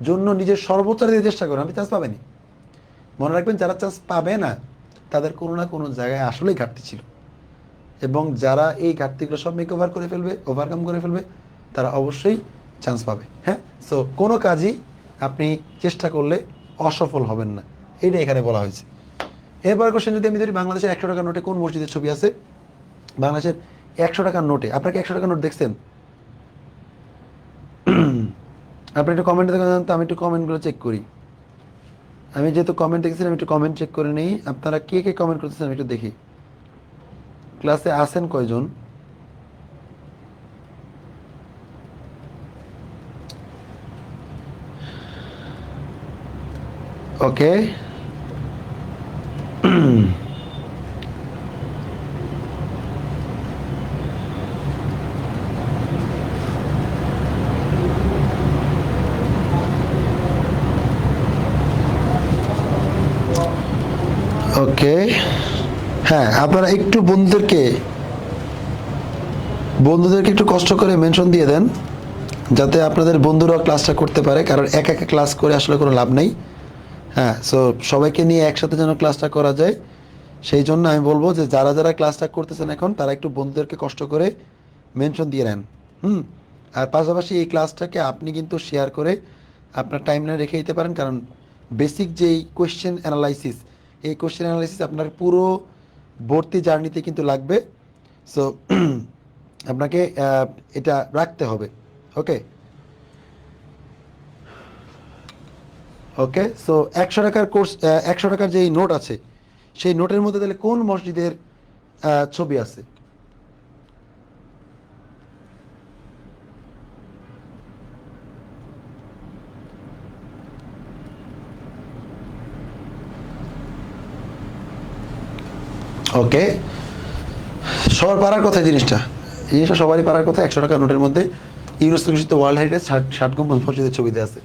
জন্য নিজের সর্বোচ্চ দিয়ে চেষ্টা করেন, আপনি চান্স পাবেনই। মনে রাখবেন, যারা চান্স পাবে না তাদের কোনো না কোনো জায়গায় আসলেই ঘাটতি ছিল, এবং যারা এই ঘাটতিগুলো সব ওভারকাম করে ফেলবে, তারা অবশ্যই চান্স পাবে। হ্যাঁ, সো কোনো কাজই আপনি চেষ্টা করলে অসফল হবেন না, এইটা এখানে বলা হয়েছে। এরপর কোশ্চেন যদি আমি ধরি, বাংলাদেশের ১০০ টাকার নোটে কোন মসজিদের ছবি আছে? বাংলাদেশের ১০০ টাকার নোটে, আপনাকে ১০০ টাকার নোট দেখছেন? আপনি একটু কমেন্টে দেখেন তো, আমি একটু কমেন্টগুলো চেক করি। আমি যেহেতু কমেন্ট দেখেছি, আমি একটু কমেন্ট চেক করে নিই। আপনারা কে কে কমেন্ট করতেছেন আমি একটু দেখি। ক্লাসে আসেন কয়জন? ওকে, ওকে। হ্যাঁ, আপনারা একটু বন্ধুদেরকে একটু কষ্ট করে মেনশন দিয়ে দেন, যাতে আপনাদের বন্ধুরাও ক্লাসটা করতে পারে, কারণ একা একা ক্লাস করে আসলে কোনো লাভ নেই। হ্যাঁ, সো সবাইকে নিয়ে একসাথে যেন ক্লাসটা করা যায়, সেই জন্য আমি বলবো যে যারা যারা ক্লাসটা করতেছেন এখন, তারা একটু বন্ধুদেরকে কষ্ট করে মেনশন দিয়ে নেন। আর পাশাপাশি এই ক্লাসটাকে আপনি কিন্তু শেয়ার করে আপনার টাইমলাইনে রেখে দিতে পারেন, কারণ বেসিক যেই কোয়েশ্চেন অ্যানালাইসিস, এই কোয়েশ্চেন অ্যানালাইসিস আপনার পুরো ভর্তি জার্নিতে কিন্তু লাগবে। সো আপনাকে এটা রাখতে হবে। ওকে, ওকে। সো ১০০ টাকার কোর্স, ১০০ টাকার যেই নোট আছে, সেই নোটের মধ্যে তাহলে কোন মসজিদের ছবি আছে? ওকে, সবার পারার কথা জিনিসটা সবারই পারার কথা। ১০০ টাকার নোটের মধ্যে ইউনেস্কো ঘোষিত ওয়ার্ল্ড হেরিটেজ ৬০ গম্বুজ মসজিদের ছবি দেওয়া আছে।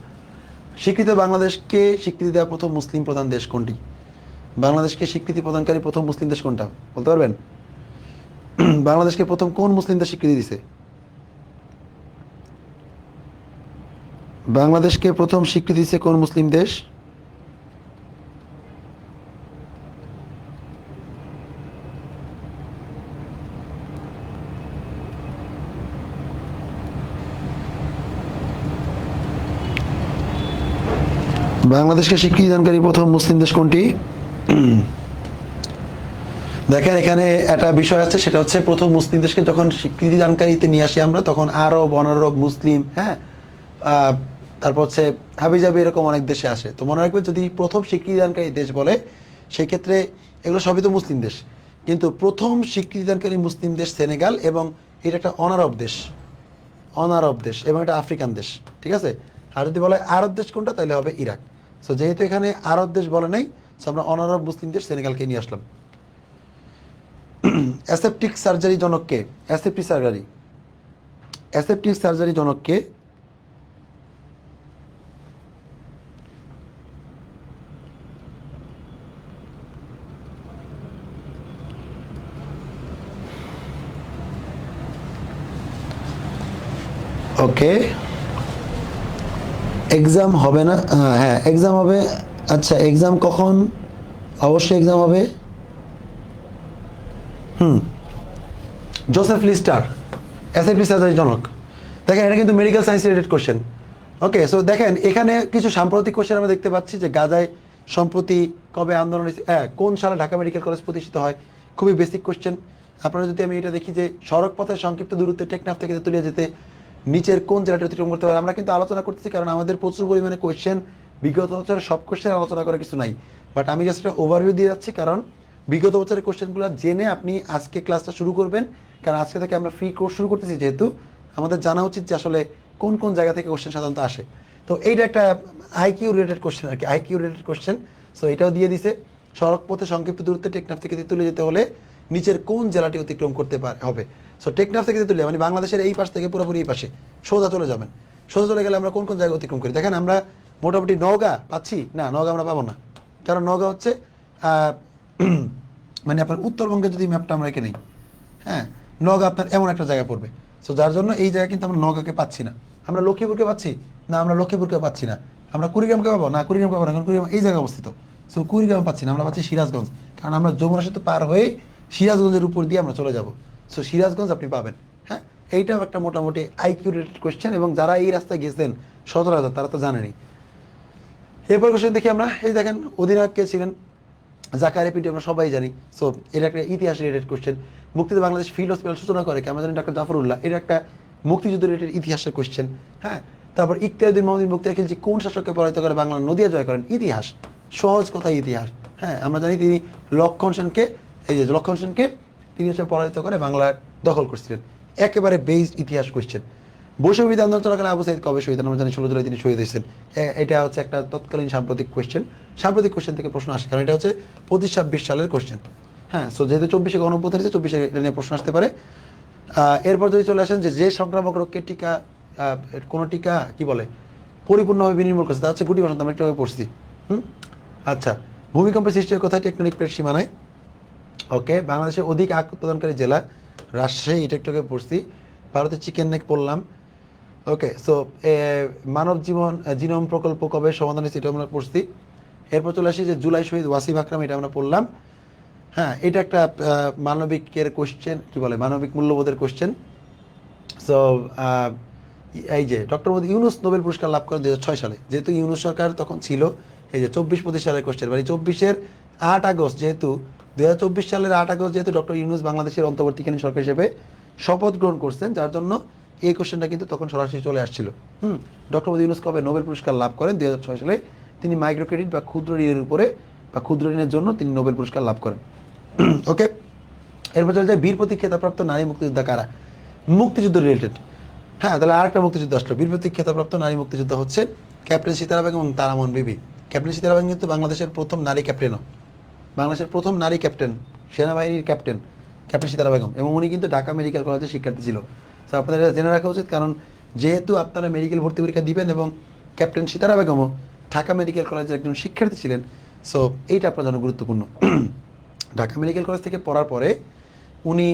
স্বীকৃত বাংলাদেশকে স্বীকৃতি দেওয়া প্রথম মুসলিম প্রধান দেশ কোনটি? বাংলাদেশকে স্বীকৃতি প্রদানকারী প্রথম মুসলিম দেশ কোনটা বলতে পারবেন? বাংলাদেশকে প্রথম কোন মুসলিম দেশ স্বীকৃতি দিছে? বাংলাদেশকে প্রথম স্বীকৃতি দিছে কোন মুসলিম দেশ? বাংলাদেশকে স্বীকৃতি দানকারী প্রথম মুসলিম দেশ কোনটি? দেখেন, এখানে একটা বিষয় আছে, সেটা হচ্ছে প্রথম মুসলিম দেশকে যখন স্বীকৃতি দানকারীতে নিয়ে আসি আমরা, তখন আরব, অনারব, মুসলিম, হ্যাঁ, তারপর হচ্ছে হাবিজাবি, এরকম অনেক দেশে আসে। তো মনে রাখবে, যদি প্রথম স্বীকৃতি দানকারী দেশ বলে, সেই ক্ষেত্রে এগুলো সবই তো মুসলিম দেশ, কিন্তু প্রথম স্বীকৃতি দানকারী মুসলিম দেশ সেনেগাল, এবং এটা একটা অনারব দেশ এবং এটা আফ্রিকান দেশ, ঠিক আছে। আর যদি বলে আরব দেশ কোনটা, তাহলে হবে ইরাক। সো যেহেতু এখানে আরব দেশ বলে নাই, সো আমরা অনারব মুসলিম দেশ সেনেগালকে নিয়ে আসলাম। অ্যাসেপটিক সার্জারি জনককে? অ্যাসেপটিক সার্জারি জনককে? ওকে, এক্সাম হবে না? হ্যাঁ, এক্সাম হবে। আচ্ছা, এক্সাম কখন? অবশ্যই এক্সাম হবে। জোসেফ লিস্টার অ্যাসেপটিক সার্জারি জনক। দেখেন, এটা কিন্তু মেডিকেল সায়েন্স রিলেটেড কোশ্চেন। ওকে, সো দেখেন, এখানে কিছু সাম্প্রতিক কোশ্চেন আমরা দেখতে পাচ্ছি যে গাজায় সম্প্রতি কবে আন্দোলন হয়েছে, কোন সালে ঢাকা মেডিকেল কলেজ প্রতিষ্ঠিত হয়? খুবই বেসিক কোশ্চেন। আপনারা যদি আমি এটা দেখি যে সড়ক পথের সংক্ষিপ্ত দূরত্বে টেকনাফ থেকে তেঁতুলিয়া যেতে নিচের কোন জেলাটি অতিক্রম করতে পারে? আমরা কিন্তু আলোচনা করতেছি, কারণ আমাদের প্রচুর পরিমাণে কোশ্চেন, বিগত বছরের সব কোশ্চেন আলোচনা করার কিছু নাই, বাট আমি জাস্ট একটা ওভারভিউ দিয়ে যাচ্ছি, কারণ বিগত বছরের কোশ্চেনগুলো জেনে আপনি আজকে ক্লাসটা শুরু করবেন, কারণ আজকে থেকে আমরা ফ্রি কোর্স শুরু করতেছি, যেহেতু আমাদের জানা উচিত যে আসলে কোন কোন জায়গা থেকে কোশ্চেন সাধারণত আসে। তো এইটা একটা আইকিউ রিলেটেড কোশ্চেন আর কি, আইকিউ রিলেটেড কোশ্চেন। সো এটাও দিয়ে দিছে, সড়ক পথে সংক্ষিপ্ত দূরত্বে টেকনাফ থেকে তেঁতুলিয়া যেতে হলে নিচের কোন জেলাটি অতিক্রম করতে হবে। সো টেকনাফ থেকে তেঁতুলিয়া মানে বাংলাদেশের এই পাশ থেকে পুরোপুরি এই পাশে সোজা চলে যাবেন। সোজা চলে গেলে আমরা কোন কোন জায়গায় অতিক্রম করি দেখেন, আমরা মোটামুটি নওগাঁ পাচ্ছি না, নওগাঁ আমরা পাবো না, কারণ নওগাঁ হচ্ছে মানে আপনার উত্তরবঙ্গের যদি ম্যাপটা আমরা এঁকে নিই, হ্যাঁ, নওগাঁ আপনার এমন একটা জায়গা পড়বে। সো যার জন্য এই জায়গা কিন্তু আমরা নওগাঁকে পাচ্ছি না। আমরা লক্ষ্মীপুরকে পাচ্ছি না, আমরা লক্ষ্মীপুরকে পাচ্ছি না। আমরা কুড়িগ্রামকে পাবো না, কুড়িগ্রামকে পাবো না, কারণ কুড়িগ্রাম এই জায়গায় অবস্থিত। সো কুড়িগ্রাম পাচ্ছি না, আমরা পাচ্ছি সিরাজগঞ্জ, কারণ আমরা যমুনা সেতু পার হয়ে সিরাজগঞ্জের উপর দিয়ে আমরা চলে যাব। সো সিরাজগঞ্জ আপনি পাবেন। হ্যাঁ, এইটাও একটা মোটামুটি আইকিউ রিলেটেড কোয়েশ্চেন, এবং যারা এই রাস্তায় গেছেন সচরাচর তারা তো জানেনি। এরপর কোয়েশ্চেন দেখি আমরা, এই দেখেন অধিনায়ক কে ছিলেন, জাকারিয়া পিটি আমরা সবাই জানি। সো এটা একটা ইতিহাস রিলেটেড কোয়েশ্চেন। মুক্তিতে বাংলাদেশ ফিল্ড হসপিটাল সূচনা করে কে, আমরা জানি ডক্টর জাফরুল্লাহ, এটা একটা মুক্তিযুদ্ধ রিলেটেড ইতিহাসের কোয়েশ্চেন। হ্যাঁ, তারপর ইখতিয়ারউদ্দিন মোহাম্মদ মুক্তিয়ার খিলজি কোন শাসককে পরাজিত করে বাংলা নদিয়া জয় করেন, ইতিহাস, সহজ কথা ইতিহাস। হ্যাঁ, আমরা জানি তিনি লক্ষণ সেনকে, এই যে লক্ষণ সেনকে তিনি হচ্ছে পরাজিত করে বাংলা দখল করছিলেন, একেবারে বেসড ইতিহাস কোয়েশ্চেন। বৈষম্য আন্দোলন চলাকালে আবু সাইদ কবে শহীদ, আমরা জানি 16 জুলাই তিনি শহীদ হয়েছেন। এটা হচ্ছে একটা তৎকালীন সাম্প্রতিক কোয়েশ্চেন, সাম্প্রতিক কোয়েশ্চেন থেকে প্রশ্ন আসে, কারণ এটা হচ্ছে 25-26 সালের কোয়েশ্চেন। হ্যাঁ, সো যেহেতু 24-এ গণঅভ্যুত্থান হয়েছে, 24-এ এটা নিয়ে প্রশ্ন আসতে পারে। এরপর যদি চলে আসেন যে সংক্রামক রোগকে টিকা, কোন টিকা কি বলে পরিপূর্ণভাবে বিনির্মূল করছে, তা হচ্ছে গুটি বসন্ত, আমরা একটু আগে পড়ছি। আচ্ছা, ভূমিকম্পের সৃষ্টির কথা টেকটনিক প্লেট সীমানায়। ওকে, বাংলাদেশের অধিক আখ উৎপাদনকারী জেলা রাজশাহী, এটা একটু আগে পড়ছি। ভারতের চিকেন নেক পড়লাম। ওকে, সো মানব জীবন জিনোম প্রকল্প কবে সমাধান হয়েছে, এটা আমরা পড়ছি। এরপর চলে আসি যে জুলাই শহীদ ওয়াসিম আকরাম, এটা আমরা পড়লাম। হ্যাঁ, এটা একটা মানবিকের কোশ্চেন, কি বলে মানবিক মূল্যবোধের কোশ্চেন। সো এই যে ডক্টর মোহাম্মদ ইউনূস নোবেল পুরস্কার লাভ করেন 2006 সালে, যেহেতু ইউনূস সরকার তখন ছিল। এই যে 24-25 সালের কোশ্চেন, মানে 24-এর 8 আগস্ট, যেহেতু 2024 সালের 8 আগস্ট যেহেতু ডক্টর ইউনূস বাংলাদেশের অন্তর্বর্তীকালীন সরকার হিসেবে শপথ গ্রহণ করছেন, যার জন্য এই কোশ্চেনটা কিন্তু তখন সরাসরি চলে আসছিল। ডক্টর মোহাম্মদ ইউনূস কবে নোবেল পুরস্কার লাভ করেন, 2006 সালে। তিনি মাইক্রো ক্রেডিট বা ক্ষুদ্র ঋণের উপরে বা ক্ষুদ্র ঋণের জন্য তিনি নোবেল পুরস্কার লাভ করেন। ওকে, এরপর চলে যায় বীর প্রতীক খেতাবপ্রাপ্ত নারী মুক্তিযোদ্ধা কারা, মুক্তিযুদ্ধ রিলেটেড। হ্যাঁ, তাহলে আরেকটা মুক্তিযুদ্ধ আসলো, বীর প্রতীক খেতাবপ্রাপ্ত নারী মুক্তিযোদ্ধা হচ্ছে ক্যাপ্টেন সীতারা বেগম এবং তারামন বিবি। ক্যাপ্টেন সীতারা বেগম কিন্তু বাংলাদেশের প্রথম নারী ক্যাপ্টেনও, বাংলাদেশের প্রথম নারী ক্যাপ্টেন, সেনাবাহিনীর ক্যাপ্টেন, ক্যাপ্টেন সীতারা বেগম, এবং উনি কিন্তু ঢাকা মেডিকেল কলেজের শিক্ষার্থী ছিল। তো আপনাদের এটা জেনে রাখা উচিত, কারণ যেহেতু আপনারা মেডিকেল ভর্তি পরীক্ষা দিবেন এবং ক্যাপ্টেন সীতারা বেগমও ঢাকা মেডিকেল কলেজের একজন শিক্ষার্থী ছিলেন, সো এইটা আপনার জন্য গুরুত্বপূর্ণ। ঢাকা মেডিকেল কলেজ থেকে পড়ার পরে উনি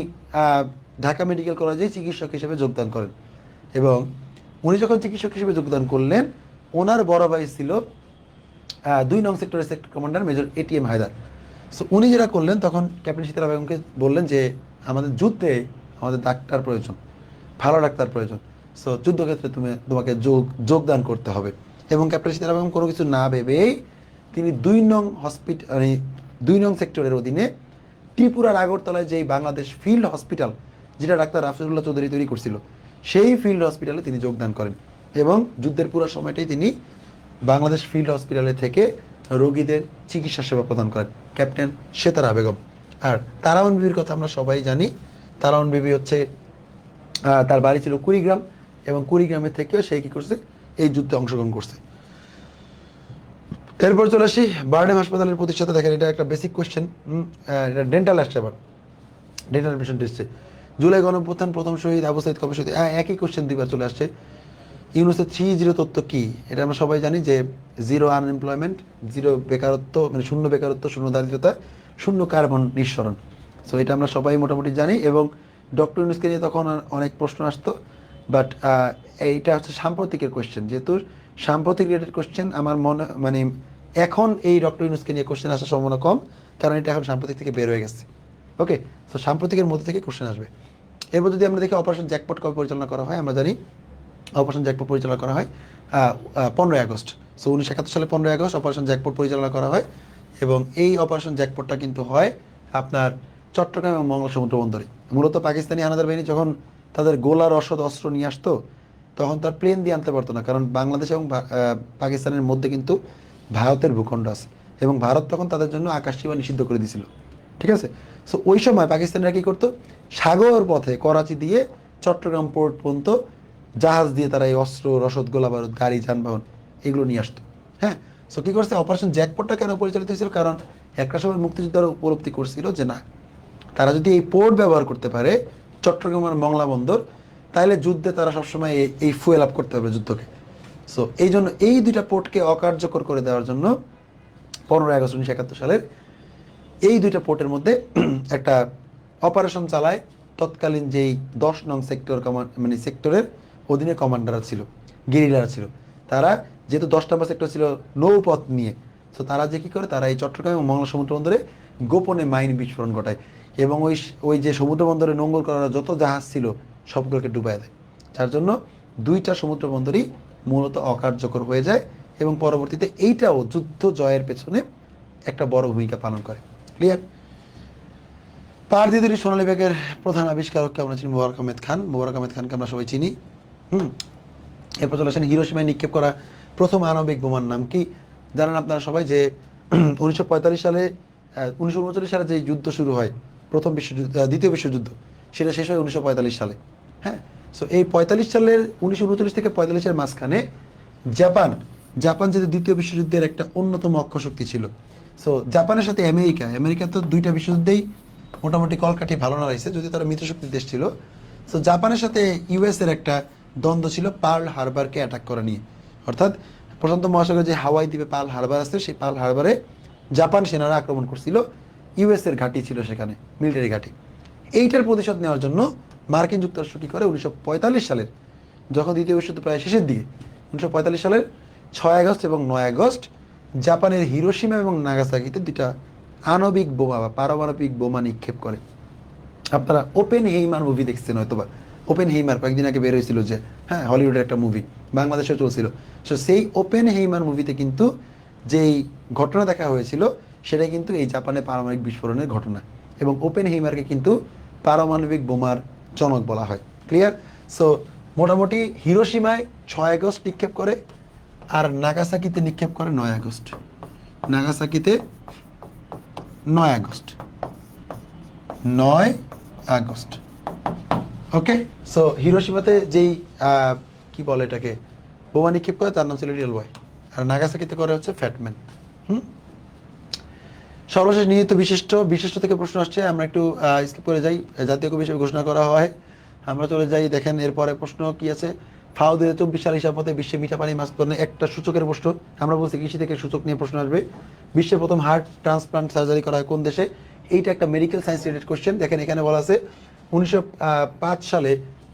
ঢাকা মেডিকেল কলেজে চিকিৎসক হিসেবে যোগদান করেন, এবং উনি যখন চিকিৎসক হিসেবে যোগদান করলেন, ওনার বড় ভাই ছিল 2 নং সেক্টরের sector commander major ATM Haider. So উনি যেটা করলেন, তখন ক্যাপ্টেন সীতারা বেগমকে বললেন যে আমাদের যুদ্ধে আমাদের ডাক্তার প্রয়োজন, ভালো ডাক্তার প্রয়োজন, সো যুদ্ধক্ষেত্রে তোমাকে যোগদান করতে হবে। এবং ক্যাপ্টেন সীতারা বেগম কোনো কিছু না ভেবেই তিনি 2 নং হসপিটাল, মানে 2 নং সেক্টরের অধীনে ত্রিপুরার আগরতলায় যেই বাংলাদেশ ফিল্ড হসপিটাল, যেটা ডাক্তার রাফিজুল্লাহ চৌধুরী তৈরি করছিল, সেই ফিল্ড হসপিটালে তিনি যোগদান করেন, এবং যুদ্ধের পুরো সময়টাই তিনি বাংলাদেশ ফিল্ড হসপিটালে থেকে রোগীদের চিকিৎসা সেবা প্রদান করেন, ক্যাপ্টেন সীতারা বেগম। আর তারামন বিবির কথা আমরা সবাই জানি। তারামন বিবি হচ্ছে তার বাড়ি ছিল কুড়িগ্রাম, এবং কুড়িগ্রামের থেকেও সে কি করছে, এই যুদ্ধে অংশগ্রহণ করছে। এরপর চলে আসি বারডেম হাসপাতালের প্রতিষ্ঠাতা। দেখেন, এটা একটা বেসিক কোয়েশ্চেন, এটা ডেন্টাল আসছে, আবার ডেন্টাল পেশেন্ট এসছে। জুলাই গণঅভ্যুত্থান প্রথম শহীদ আবু সাইদ কবে শহীদ, একই কোয়েশ্চেন দুইবার চলে আসছে। ইউনুসের 3-0 তত্ত্ব কি, এটা আমরা সবাই জানি যে 0 আনএমপ্লয়মেন্ট, 0 বেকারত্ব, মানে শূন্য বেকারত্ব, শূন্য দারিদ্রতা, শূন্য কার্বন নিঃসরণ। সো এটা আমরা সবাই মোটামুটি জানি, এবং ডক্টর ইউনুসকে নিয়ে তখন অনেক প্রশ্ন আসতো, বাট এইটা হচ্ছে সাম্প্রতিকের কোয়েশ্চেন, যেহেতু সাম্প্রতিক রিলেটেড কোয়েশ্চেন আমার মনে, মানে এখন এই ডক্টর ইউনুসকে নিয়ে কোয়েশ্চেন আসার সম্ভাবনা কম, কারণ এটা এখন সাম্প্রতিক থেকে বের হয়ে গেছে। ওকে, তো সাম্প্রতিকের মধ্যে থেকে কোয়েশ্চেন আসবে। এরপর যদি আমরা দেখি অপারেশন জ্যাকপট কবে পরিচালনা করা হয়, আমরা জানি অপারেশন জ্যাকপট পরিচালনা করা হয় 15 আগস্ট। সো 1971 সালে 15 আগস্ট অপারেশন জ্যাকপট পরিচালনা করা হয়, এবং এই অপারেশন জ্যাকপটটা কিন্তু হয় আপনার চট্টগ্রাম এবং মংলা সমুদ্র বন্দরে। মূলত পাকিস্তানি হানাদার বাহিনী যখন তাদের গোলা রসদ অস্ত্র নিয়ে আসতো, তখন তার প্লেন দিয়ে আনতে পারতো না, কারণ বাংলাদেশ এবং পাকিস্তানের মধ্যে কিন্তু ভারতের ভূখণ্ড আছে, এবং ভারত তখন তাদের জন্য আকাশ সীমা নিষিদ্ধ করে দিয়েছিল। ঠিক আছে, সো ওই সময় পাকিস্তানিরা কী করতো, সাগর পথে করাচি দিয়ে চট্টগ্রাম পোর্ট পর্যন্ত জাহাজ দিয়ে তারা এই অস্ত্র, রসদ, গোলা বারুদ, গাড়ি, যানবাহন এগুলো নিয়ে আসতো। হ্যাঁ, সো কী করছে, অপারেশন জ্যাকপটটা কেন পরিচালিত হয়েছিল, কারণ একটা সময় মুক্তিযোদ্ধারা উপলব্ধি করছিল যে না, তারা যদি এই পোর্ট ব্যবহার করতে পারে চট্টগ্রামের মংলা বন্দর, তাহলে যুদ্ধে তারা সবসময় এই ফুয়েল আপ করতে পারবে যুদ্ধকে। সো এই জন্য এই দুইটা পোর্টকে অকার্যকর করে দেওয়ার জন্য 15 আগস্ট 1971 সালের এই দুইটা পোর্টের মধ্যে একটা অপারেশন চালায় তৎকালীন যেই 10 নং সেক্টর মানে সেক্টরের অধীনে কমান্ডাররা ছিল, গেরিলারা ছিল। তারা যেহেতু 10 নম্বর সেক্টর ছিল নৌপথ নিয়ে, তো তারা যে কী করে, তারা এই চট্টগ্রাম এবং মংলা সমুদ্র বন্দরে গোপনে মাইন বিস্ফোরণ ঘটায় এবং ওই যে সমুদ্র বন্দরে নোঙ্গল করার যত জাহাজ ছিল সবগুলোকে ডুবাই দেয়। যার জন্য দুইটা সমুদ্র বন্দরই মূলত অকার্যকর হয়ে যায় এবং পরবর্তীতে এইটাও যুদ্ধ জয়ের পেছনে একটা বড় ভূমিকা পালন করে। ক্লিয়ার? পারদিদুরি সোনালী ব্যাগের প্রধান আবিষ্কারককে আমরা চিনি মোবারক আহমেদ খান। মোবারক আহমেদ খানকে আমরা সবাই চিনি। এরপর চলে আসেন হিরোশিমায় নিক্ষেপ করা প্রথম আণবিক বোমার নাম কি? জানেন আপনারা সবাই যে 1945 সালে 1939 সালে যে যুদ্ধ শুরু হয়, প্রথম বিশ্বযুদ্ধ, দ্বিতীয় বিশ্বযুদ্ধ, সেটা শেষ হয় 1945 সালে। হ্যাঁ, সো এই 45 সালের 1939 থেকে 45-এর মাঝখানে জাপান যেহেতু দ্বিতীয় বিশ্বযুদ্ধের একটা অন্যতম অক্ষশক্তি ছিল। সো জাপানের সাথে আমেরিকা তো দুইটা বিশ্বযুদ্ধেই মোটামুটি কলকাঠি ভালো না রয়েছে, যদি তারা মিত্রশক্তির দেশ ছিল। সো জাপানের সাথে ইউএস এর একটা দ্বন্দ্ব ছিল পার্ল হারবারকে অ্যাটাক করা নিয়ে। অর্থাৎ প্রশান্ত মহাসাগরে যে হাওয়াই দ্বীপে পার্ল হারবার আছে, সেই পার্ল হারবারে জাপান সেনারা আক্রমণ করছিল, ইউএস এর ঘাঁটি ছিল সেখানে, মিলিটারি ঘাঁটি। এইটার প্রতিশোধ নেওয়ার জন্য মার্কিন যুক্তরাষ্ট্র কী করে, 1945 সালের, যখন দ্বিতীয় বিশ্বযুদ্ধ প্রায় শেষের দিকে, 1945 সালের 6 আগস্ট এবং 9 আগস্ট জাপানের হিরোশিমা এবং নাগাসাকিতে দুইটা আণবিক বোমা বা পারমাণবিক বোমা নিক্ষেপ করে। আপনারা ওপেন হেইমার মুভি দেখছেন হয়তোবা। ওপেন হেইমার কয়েকদিন আগে বের হয়েছিল, যে হ্যাঁ, হলিউডের একটা মুভি, বাংলাদেশেও চলছিল। সো সেই ওপেন হেইমার মুভিতে কিন্তু যেই ঘটনা দেখা হয়েছিল সেটাই কিন্তু এই জাপানে পারমাণবিক বিস্ফোরণের ঘটনা, এবং ওপেন হেইমারকে কিন্তু পারমাণবিক বোমার জনক বলা হয়। ক্লিয়ার? সো মোটামুটি হিরোশিমায় 6 আগস্ট নিক্ষেপ করে, আর নাগাসাকিতে নিক্ষেপ করে 9 আগস্ট। নাগাসাকিতে 9 আগস্ট 9 আগস্ট। ওকে, সো হিরোশিমাতে যেই কি বলে এটাকে বোমা নিক্ষেপ করে, তার নাম ছিল রিয়েল বয়, আর নাগাসাকিতে করে হচ্ছে ফ্যাটম্যান। সর্বশেষ নিহিত বিশিষ্ট থেকে প্রশ্ন আসছে, আমরা একটু স্কিপ করে যাই। জাতীয় কবি হিসেবে ঘোষণা করা হয়, আমরা চলে যাই। দেখেন এরপরে প্রশ্ন কি আছে। ফাও 2024 সাল হিসাব মতে বিশ্বে মিঠা পানি মাছ উৎপাদনে একটা সূচকের প্রশ্ন। আমরা বলছি কৃষি থেকে সূচক নিয়ে প্রশ্ন আসবে। বিশ্বের প্রথম হার্ট ট্রান্সপ্লান্ট সার্জারি করা হয় কোন দেশে? এইটা একটা মেডিকেল সায়েন্স রিলেটেড কোশ্চেন। দেখেন এখানে বলা আছে 1905 সালে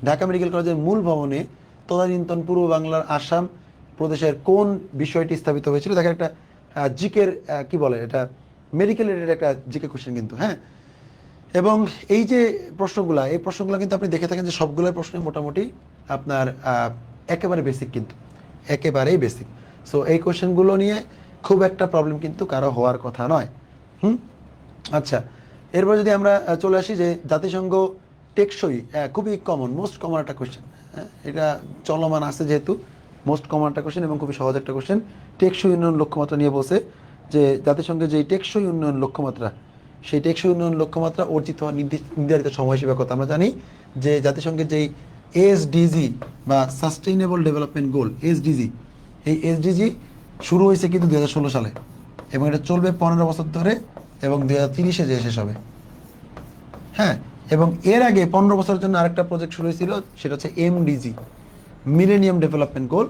ঢাকা মেডিকেল কলেজের মূল ভবনে তদানীন্তন পূর্ব বাংলার আসাম প্রদেশের কোন বিষয়টি স্থাপিত হয়েছিল? দেখেন একটা জিকের কি বলে এটা, মেডিকেল রিলেটেড একটা জিকে কোশ্চেন কিন্তু। হ্যাঁ, এবং এই যে এই প্রশ্নগুলো কিন্তু আপনি দেখে থাকেন যে সবগুলোর প্রশ্ন মোটামুটি আপনার একেবারে বেসিক, কিন্তু একেবারেই বেসিক। সো এই কোশ্চেনগুলো নিয়ে খুব একটা প্রবলেম কিন্তু কারো হওয়ার কথা নয়। আচ্ছা, এরপর যদি আমরা চলে আসি যে জাতিসংঘ টেকসই, খুবই কমন, মোস্ট কমন একটা কোশ্চেন। এটা চলমান আছে যেহেতু, মোস্ট কমন একটা কোশ্চেন এবং খুবই সহজ একটা কোশ্চেন। টেকসই উন্নয়ন লক্ষ্যমাত্রা নিয়ে বলছে যে জাতিসংঘের যেই টেকসই উন্নয়ন লক্ষ্যমাত্রা, সেই টেকসই উন্নয়ন লক্ষ্যমাত্রা অর্জিত হওয়ার নির্ধারিত সময়সীমা কত? আমরা জানি যে জাতিসংঘের যেই এসডিজি বা সাস্টেইনেবল ডেভেলপমেন্ট গোল, এসডিজি, এই এসডিজি শুরু হয়েছে কিন্তু 2016 সালে, এবং এটা চলবে 15 বছর ধরে, এবং 2030-এ যে শেষ হবে। হ্যাঁ, এবং এর আগে 15 বছরের জন্য আরেকটা প্রজেক্ট শুরু হয়েছিল, সেটা হচ্ছে এমডিজি, মিলেনিয়াম ডেভেলপমেন্ট গোল,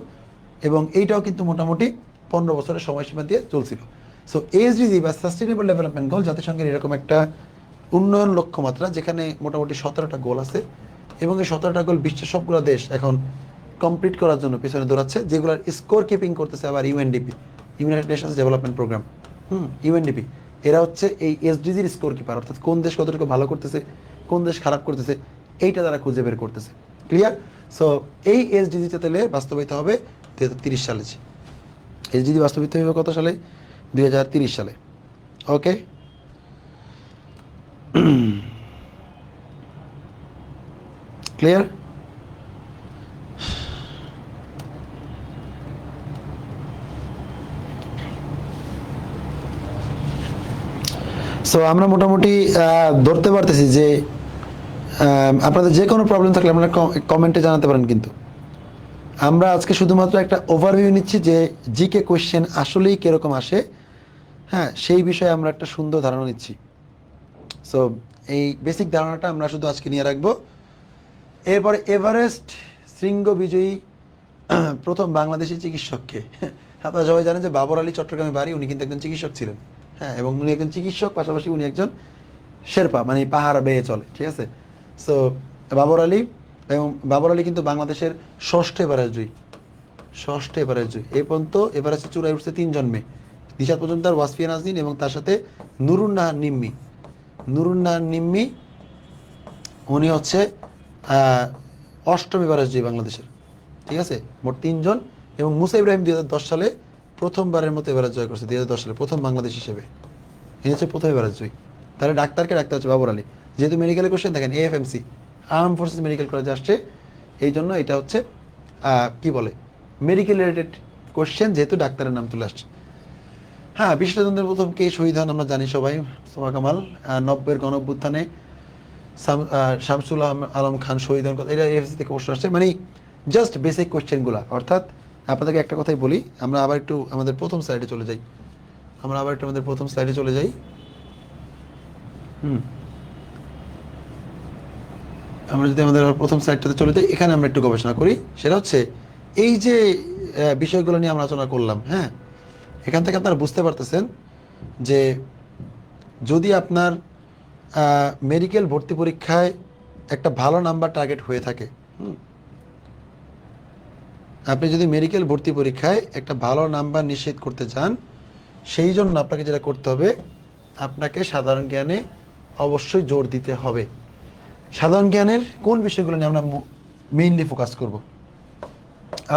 এবং এইটাও কিন্তু মোটামুটি 15 বছরের সময়সীমা দিয়ে চলছিল। সো এসডিজি বা সাস্টেইনেবল ডেভেলপমেন্ট গোল জাতিসংঘের এরকম একটা উন্নয়ন লক্ষ্যমাত্রা, যেখানে মোটামুটি 17টা গোল আছে, এবং এই 17টা গোল বিশ্বের সবগুলো দেশ এখন কমপ্লিট করার জন্য পিছনে দৌড়াচ্ছে, যেগুলোর স্কোর কিপিং করতেছে আবার UNDP, United Nations Development Programme. UNDP এরা হচ্ছে এই এসডিজির স্কোর কিপার, অর্থাৎ কোন দেশ কতটুকু ভালো করতেছে, কোন দেশ খারাপ করতেছে, এইটা তারা খুঁজে বের করতেছে। ক্লিয়ার? সো এই এসডিজিটা তাহলে বাস্তবায়িত হবে 2030 সালে। এসডিজি বাস্তবায়িত হবে কত সালে? 2030 সালে। ওকে, ক্লিয়ার? সো আমরা মোটামুটি ধরতে পারতেছি যে আপনাদের যে কোনো প্রবলেম থাকলে আপনারা কমেন্টে জানাতে পারেন কিন্তু। আমরা আজকে শুধুমাত্র একটা ওভারভিউ নিচ্ছি যে জিকে কোয়েশ্চেন আসলেই কিরকম আসে, হ্যাঁ সেই বিষয়ে আমরা একটা সুন্দর ধারণা নিচ্ছি। সো এই বেসিক ধারণাটা আমরা শুধু আজকে নিয়ে রাখবো। এরপরে এভারেস্ট শৃঙ্গ বিজয়ী প্রথম বাংলাদেশি চিকিৎসককে, আপনারা সবাই জানেন যে বাবর আলী চট্টগ্রামে বাড়ি, উনি কিন্তু একজন চিকিৎসক ছিলেন। হ্যাঁ, এবং উনি একজন চিকিৎসক, পাশাপাশি উনি একজন শেরপা, মানে পাহাড় বেয়ে চলে, ঠিক আছে। সো বাবর আলী, এবং বাবর আলী কিন্তু বাংলাদেশের ষষ্ঠ এভারেস্ট জয়ী, ষষ্ঠ এভারেস্ট জয়ী। এই পর্যন্ত এভারেস্টে চূড়ায় উঠছে 3 জন মেয়ে, নিশাত মজুমদার, ওয়াসফিয়া নাজনীন এবং তার সাথে নুরুন নাহার নিম্মি। নুরুন নাহার নিম্মি উনি হচ্ছে অষ্টম এভারেস্ট জয়ী বাংলাদেশের, ঠিক আছে। মোট 3 জন। এবং মুসা ইব্রাহিম 2010 সালে প্রথমবারের মতো এভারেস্ট জয় করছে, 2010 সালে প্রথম বাংলাদেশ হিসেবে, ইনি হচ্ছে প্রথম এভারেস্ট জয়ী। তাহলে ডাক্তারকে ডাকতে হচ্ছে বাবর আলী, যেহেতু মেডিকেলের কোশ্চেন দেখেন এএফএমসি আর্ম ফোর্সেস মেডিকেল কলেজে আসছে, এই জন্য এটা হচ্ছে কি বলে মেডিকেল রিলেটেড কোশ্চেন, যেহেতু ডাক্তারের নাম তুলে আসছে। হ্যাঁ, বিশ্বতন্ত্রের প্রথম কে শহীদ হন আমরা জানি সবাই, মোস্তফা কামাল। 90-এর গণঅভ্যুত্থানে শামসুল আলম খান শহীদ হন, এটা এএফএমসি থেকে প্রশ্ন আসছে। মানে জাস্ট বেসিক কোশ্চেনগুলো। অর্থাৎ আপনাদেরকে একটা কথাই বলি, আমরা আবার একটু আমাদের প্রথম স্লাইডে চলে যাই। আমরা যদি আমাদের প্রথম স্লাইডটাতে চলে যাই, এখানে আমরা একটু গবেষণা করি। সেটা হচ্ছে এই যে বিষয়গুলো নিয়ে আমরা আলোচনা করলাম, হ্যাঁ, এখান থেকে আপনারা বুঝতে পারতেছেন যে যদি আপনার মেডিকেল ভর্তি পরীক্ষায় একটা ভালো নাম্বার টার্গেট হয়ে থাকে, আপনি যদি মেডিকেল ভর্তি পরীক্ষায় একটা ভালো নাম্বার নিশ্চিত করতে চান, সেই জন্য আপনাকে যেটা করতে হবে, আপনাকে সাধারণ জ্ঞানে অবশ্যই জোর দিতে হবে। সাধারণ জ্ঞানের কোন বিষয়গুলো নিয়ে আমরা মেইনলি ফোকাস করব?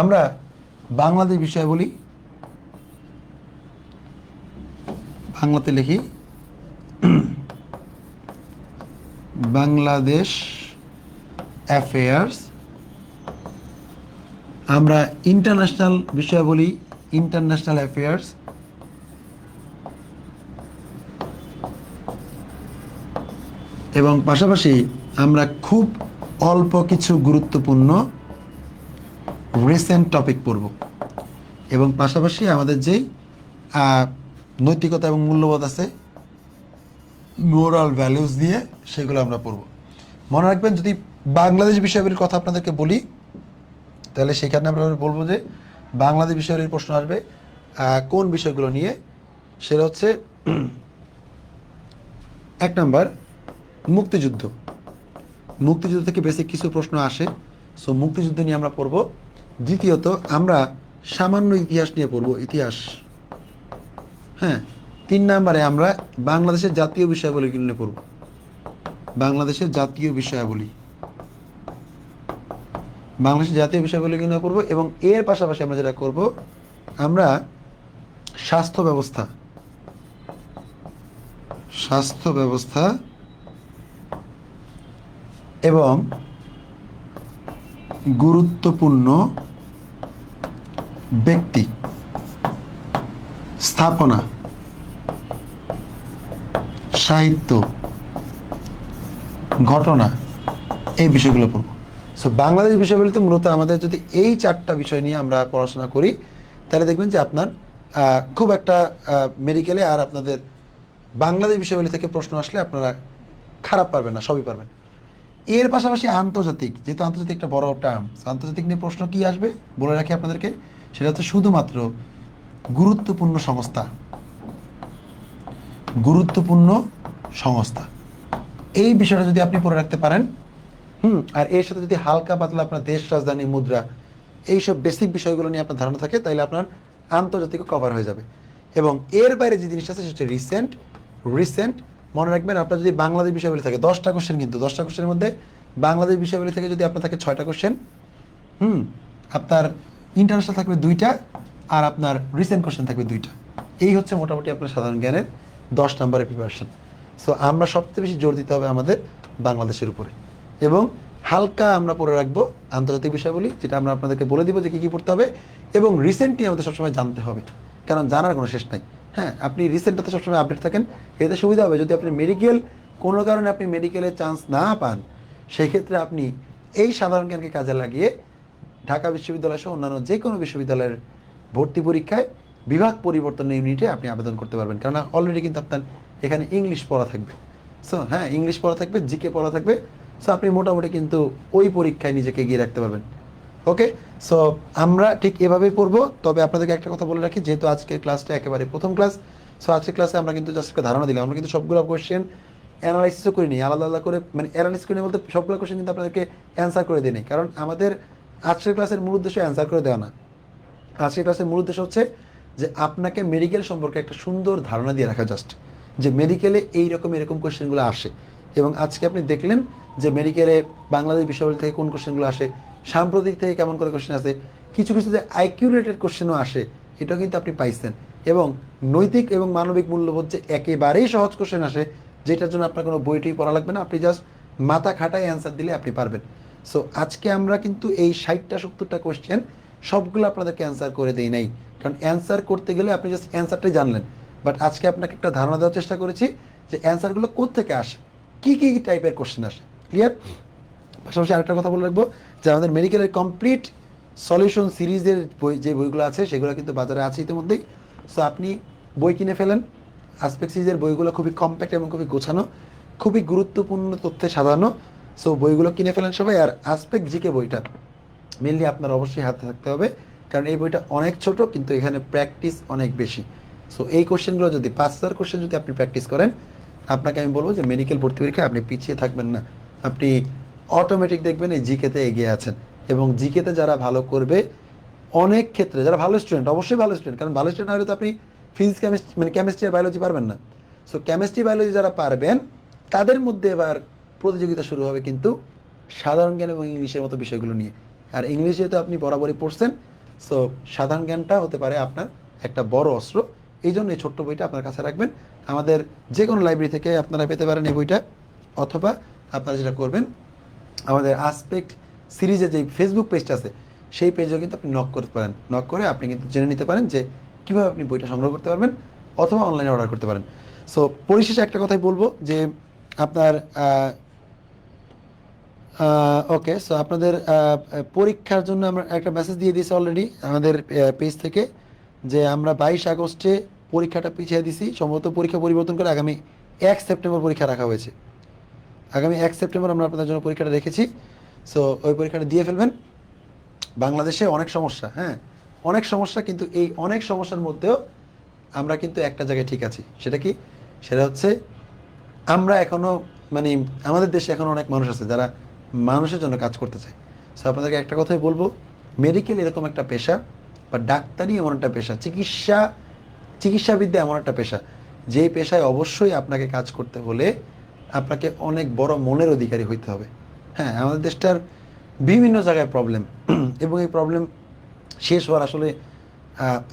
আমরা বাংলাদেশ বিষয়াবলী, বাংলাতে লিখি বাংলাদেশ অ্যাফেয়ার্স। আমরা ইন্টারন্যাশনাল বিষয়াবলী, ইন্টারন্যাশনাল অ্যাফেয়ার্স। এবং পাশাপাশি আমরা খুব অল্প কিছু গুরুত্বপূর্ণ রিসেন্ট টপিক পড়ব। এবং পাশাপাশি আমাদের যেই নৈতিকতা এবং মূল্যবোধ আছে, মোরাল ভ্যালুস দিয়ে, সেগুলো আমরা পড়ব। মনে রাখবেন, যদি বাংলাদেশ বিষয়াবলীর কথা আপনাদেরকে বলি, তাহলে সেখানে আমরা বলবো যে বাংলাদেশ বিষয়াবলীর প্রশ্ন আসবে কোন বিষয়গুলো নিয়ে। সেটা হচ্ছে 1 নাম্বার মুক্তিযুদ্ধ। মুক্তিযুদ্ধ থেকে বেসিক কিছু প্রশ্ন আসে, সো মুক্তিযুদ্ধ নিয়ে আমরা পড়ব। দ্বিতীয়ত আমরা সামান্য ইতিহাস নিয়ে পড়ব, ইতিহাস। হ্যাঁ, 3 নাম্বারে আমরা বাংলাদেশের জাতীয় বিষয়াবলী নিয়ে পড়ব, বাংলাদেশের জাতীয় বিষয়াবলী, বাংলাদেশের জাতীয় বিষয়াবলী নিয়ে পড়ব। এবং এর পাশাপাশি আমরা যেটা করব, আমরা স্বাস্থ্য ব্যবস্থা, স্বাস্থ্য ব্যবস্থা এবং গুরুত্বপূর্ণ ব্যক্তি, স্থাপনা, সাহিত্য, ঘটনা, এই বিষয়গুলো পড়ব। সো বাংলাদেশ বিষয়গুলিতে মূলত আমাদের যদি এই 4টা বিষয় নিয়ে আমরা পড়াশোনা করি, তাহলে দেখবেন যে আপনার খুব একটা মেডিকেলে আর আপনাদের বাংলাদেশ বিষয়গুলি থেকে প্রশ্ন আসলে আপনারা খারাপ পারবেন না, সবই পারবেন। এর পাশাপাশি আন্তর্জাতিক, যেহেতু আন্তর্জাতিক একটা বড় টার্ম, আন্তর্জাতিক নিয়ে প্রশ্ন কি আসবে বলে রাখি আপনাদেরকে, সেটা হচ্ছে শুধুমাত্র গুরুত্বপূর্ণ সংস্থা, গুরুত্বপূর্ণ সংস্থা। এই বিষয়টা যদি আপনি পড়ে রাখতে পারেন, আর এর সাথে যদি হালকা পাতলা আপনার দেশ, রাজধানী, মুদ্রা, এইসব বেসিক বিষয়গুলো নিয়ে আপনার ধারণা থাকে, তাহলে আপনার আন্তর্জাতিকও কভার হয়ে যাবে। এবং এর বাইরে যে জিনিসটা আছে সেটা রিসেন্ট। মনে রাখবেন, আপনার যদি বাংলাদেশ বিষয়াবলী থাকে 10টা কোশ্চেন, কিন্তু 10টা কোশ্চেনের মধ্যে বাংলাদেশ বিষয়াবলী থেকে যদি আপনার থাকে 6টা কোশ্চেন, আপনার ইন্টারন্যাশনাল থাকবে 2টা, আর আপনার রিসেন্ট কোশ্চেন থাকবে 2টা। এই হচ্ছে মোটামুটি আপনার সাধারণ জ্ঞানের 10 নম্বরের প্রিপারেশন। সো আমরা সবচেয়ে বেশি জোর দিতে হবে আমাদের বাংলাদেশের উপরে, এবং হালকা আমরা পড়ে রাখবো আন্তর্জাতিক বিষয়াবলী, যেটা আমরা আপনাদেরকে বলে দিব যে কী কী পড়তে হবে। এবং রিসেন্ট নিয়ে আমাদের সবসময় জানতে হবে, কারণ জানার কোনো শেষ নাই। হ্যাঁ, আপনি রিসেন্টটাতে সবসময় আপডেট থাকেন, এতে সুবিধা হবে। যদি আপনি মেডিকেল কোনো কারণে আপনি মেডিকেলের চান্স না পান, সেই ক্ষেত্রে আপনি এই সাধারণ জ্ঞানকে কাজে লাগিয়ে ঢাকা বিশ্ববিদ্যালয় সহ অন্যান্য যে কোনো বিশ্ববিদ্যালয়ের ভর্তি পরীক্ষায় বিভাগ পরিবর্তনের ইউনিটে আপনি আবেদন করতে পারবেন, কারণ অলরেডি কিন্তু আপনার এখানে ইংলিশ পড়া থাকবে। সো হ্যাঁ, ইংলিশ পড়া থাকবে, জিকে পড়া থাকবে। সো আপনি মোটামুটি কিন্তু ওই পরীক্ষায় নিজেকে এগিয়ে রাখতে পারবেন। ওকে, সো আমরা ঠিক এভাবেই পড়বো। তবে আপনাদেরকে একটা কথা বলে রাখি, যেহেতু আজকের ক্লাসটা একেবারে প্রথম ক্লাস, সো আজকের ক্লাসে আমরা কিন্তু জাস্ট একটা ধারণা দিলাম, আমরা কিন্তু সবগুলো কোয়েশ্চেন অ্যানালাইসিসও করিনি, আলাদা আলাদা করে, মানে অ্যানালাইসিস করিনি বলতে সবগুলো কোয়েশ্চেন কিন্তু আপনাদেরকে অ্যান্সার করে দিই, কারণ আমাদের আজকের ক্লাসের মূল উদ্দেশ্য অ্যান্সার করে দেওয়া না। আজকের ক্লাসের মূল উদ্দেশ্য হচ্ছে যে আপনাকে মেডিকেল সম্পর্কে একটা সুন্দর ধারণা দিয়ে রাখা, জাস্ট যে মেডিকেলে এইরকম এরকম কোয়েশ্চেনগুলো আসে। এবং আজকে আপনি দেখলেন যে মেডিকেলে বাংলাদেশ বিশ্ববিদ্যালয় থেকে কোন কোয়েশ্চেনগুলো আসে, সাম্প্রতিক থেকে কেমন করে কোয়েশ্চেন আসে, কিছু কিছু যে আইকিউ রিলেটেড কোয়েশ্চেনও আসে, এটাও কিন্তু আপনি পাইছেন। এবং নৈতিক এবং মানবিক মূল্যবোধ যে একেবারেই সহজ কোয়েশ্চেন আসে, যেটার জন্য আপনার কোনো বইটি পড়া লাগবে না, আপনি জাস্ট মাথা খাটায় অ্যান্সার দিলে আপনি পারবেন। সো আজকে আমরা কিন্তু এই 60-70টা কোয়েশ্চেন সবগুলো আপনাদেরকে অ্যান্সার করে দেই নাই, কারণ অ্যান্সার করতে গেলে আপনি জাস্ট অ্যান্সারটাই জানলেন। বাট আজকে আপনাকে একটা ধারণা দেওয়ার চেষ্টা করেছি যে অ্যান্সারগুলো কোত্থেকে আসে, কী কী টাইপের কোশ্চেন আসে। ক্লিয়ার? পাশাপাশি আরেকটা কথা বলে রাখবো যে আমাদের মেডিকেলের কমপ্লিট সলিউশন সিরিজের বই, যে বইগুলো আছে সেগুলো কিন্তু বাজারে আছে ইতিমধ্যেই। সো আপনি বই কিনে ফেলেন। আসপেক্ট সিরিজের বইগুলো খুবই কম্প্যাক্ট এবং খুবই গোছানো, খুবই গুরুত্বপূর্ণ তথ্যে সাজানো। সো বইগুলো কিনে ফেলেন সবাই। আর আসপেক্ট জিকে বইটা মেনলি আপনার অবশ্যই হাতে থাকতে হবে, কারণ এই বইটা অনেক ছোট কিন্তু এখানে প্র্যাকটিস অনেক বেশি। সো এই কোশ্চেনগুলো যদি 5 কোশ্চেন যদি আপনি প্র্যাকটিস করেন, আপনাকে আমি বলবো যে মেডিকেল ভর্তি পরীক্ষায় আপনি পিছিয়ে থাকবেন না, আপনি অটোমেটিক দেখবেন এই জিকেতে এগিয়ে আছেন। এবং জিকেতে যারা ভালো করবে, অনেক ক্ষেত্রে যারা ভালো স্টুডেন্ট, অবশ্যই ভালো স্টুডেন্ট, কারণ ভালো স্টুডেন্ট না হলে তো আপনি ফিজিক্স কেমিস্ট্রি, মানে কেমিস্ট্রি আর বায়োলজি পারবেন না। সো কেমিস্ট্রি বায়োলজি যারা পারবেন তাদের মধ্যে এবার প্রতিযোগিতা শুরু হবে কিন্তু সাধারণ জ্ঞান এবং ইংলিশের মতো বিষয়গুলো নিয়ে। আর ইংলিশে তো আপনি বরাবরই পড়ছেন, সো সাধারণ জ্ঞানটা হতে পারে আপনার একটা বড় অস্ত্র। এই জন্য এই ছোট্ট বইটা আপনার কাছে রাখবেন। আমাদের যে কোনো লাইব্রেরি থেকে আপনারা পেতে পারেন এই বইটা, অথবা আপনারা যেটা করবেন, আমাদের আসপেক্ট সিরিজের যে ফেসবুক পেজটা আছে সেই পেজেও কিন্তু আপনি নক করতে পারেন। নক করে আপনি কিন্তু জেনে নিতে পারেন যে কীভাবে আপনি বইটা সংগ্রহ করতে পারবেন, অথবা অনলাইনে অর্ডার করতে পারেন। সো পরিশেষে একটা কথাই বলবো যে আপনার ওকে, সো আপনাদের পরীক্ষার জন্য আমরা একটা মেসেজ দিয়ে দিয়েছি অলরেডি আমাদের পেজ থেকে, যে আমরা 22 আগস্টে পরীক্ষাটা পিছিয়ে দিছি। সম্ভবত পরীক্ষা পরিবর্তন করে আগামী 1 সেপ্টেম্বর পরীক্ষা রাখা হয়েছে। আগামী 1 সেপ্টেম্বর আমরা আপনাদের জন্য পরীক্ষাটা রেখেছি। সো ওই পরীক্ষাটা দিয়ে ফেলবেন। বাংলাদেশে অনেক সমস্যা, হ্যাঁ অনেক সমস্যা, কিন্তু এই অনেক সমস্যার মধ্যেও আমরা কিন্তু একটা জায়গায় ঠিক আছি। সেটা কি? সেটা হচ্ছে আমরা এখনও, মানে আমাদের দেশে এখন অনেক মানুষ আছে যারা মানুষের জন্য কাজ করতে চায়। সো আপনাদেরকে একটা কথাই বলবো, মেডিকেল এরকম একটা পেশা, বা ডাক্তারি এমন একটা পেশা, চিকিৎসাবিদ্যা এমন একটা পেশা, যেই পেশায় অবশ্যই আপনাকে কাজ করতে হলে আপনাকে অনেক বড় মনের অধিকারী হইতে হবে। হ্যাঁ, আমাদের দেশটার বিভিন্ন জায়গায় প্রবলেম, এবং এই প্রবলেম শেষ হওয়ার আসলে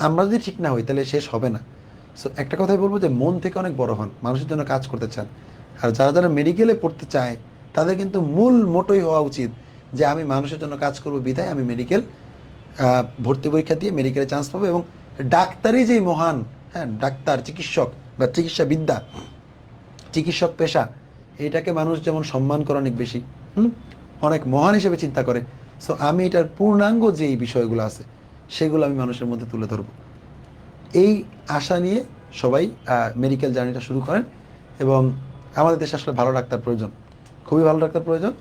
আমরা যদি ঠিক না হই তাহলে শেষ হবে না। সো একটা কথাই বলবো যে মন থেকে অনেক বড় হন, মানুষের জন্য কাজ করতে চান। আর যারা যারা মেডিকেলে পড়তে চায় তাদের কিন্তু মূল মোটোই হওয়া উচিত যে আমি মানুষের জন্য কাজ করবো, বিধায় আমি মেডিকেল ভর্তি পরীক্ষা দিয়ে মেডিকেলে চান্স পাবো। এবং ডাক্তারি যেই মহান, হ্যাঁ ডাক্তার, চিকিৎসক বা চিকিৎসাবিদ্যা, চিকিৎসক পেশা, এটাকে মানুষ যেমন সম্মান করে অনেক বেশি, অনেক মহান হিসেবে চিন্তা করে। সো আমি এটার পূর্ণাঙ্গ যেই বিষয়গুলো আছে সেগুলো আমি মানুষের মধ্যে তুলে ধরবো। এই আশা নিয়ে সবাই মেডিকেল জার্নিটা শুরু করেন। এবং আমাদের দেশে আসলে ভালো ডাক্তার প্রয়োজন, খুবই ভালো ডাক্তার প্রয়োজন।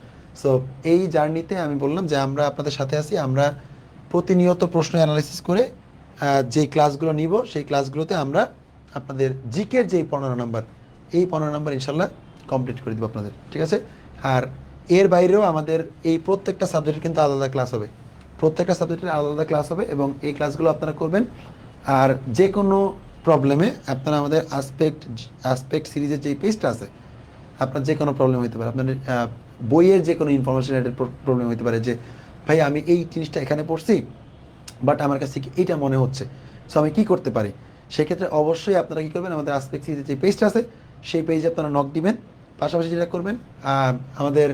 সো এই জার্নিতে আমি বললাম যে আমরা আপনাদের সাথে আছি। আমরা প্রতিনিয়ত প্রশ্ন অ্যানালাইসিস করে যে ক্লাসগুলো নিব, সেই ক্লাসগুলোতে আমরা আপনাদের জিকের যেই 15 নাম্বার, এই 15 নাম্বার ইনশাল্লাহ কমপ্লিট করে দেবো আপনাদের, ঠিক আছে? আর এর বাইরেও আমাদের এই প্রত্যেকটা সাবজেক্টের কিন্তু আলাদা ক্লাস হবে, প্রত্যেকটা সাবজেক্টের আলাদা ক্লাস হবে, এবং এই ক্লাসগুলো আপনারা করবেন। আর যে কোনো প্রবলেমে আপনারা আমাদের আসপেক্ট সিরিজের যে পেজটা আছে, আপনার যে কোনো প্রবলেম হতে পারে, আপনাদের বইয়ের যে কোনো ইনফরমেশন রিলেটেড প্রবলেম হতে পারে, যে ভাই আমি এই জিনিসটা এখানে পড়ছি বাট আমার কাছে কি এইটা মনে হচ্ছে, সো আমি কী করতে পারি, সেক্ষেত্রে অবশ্যই আপনারা কী করবেন, আমাদের আসপেক্ট সিরিজের যে পেজটা আছে সেই পেজে আপনারা নক দিবেন। পাশাপাশি যেটা করবেন, আমাদের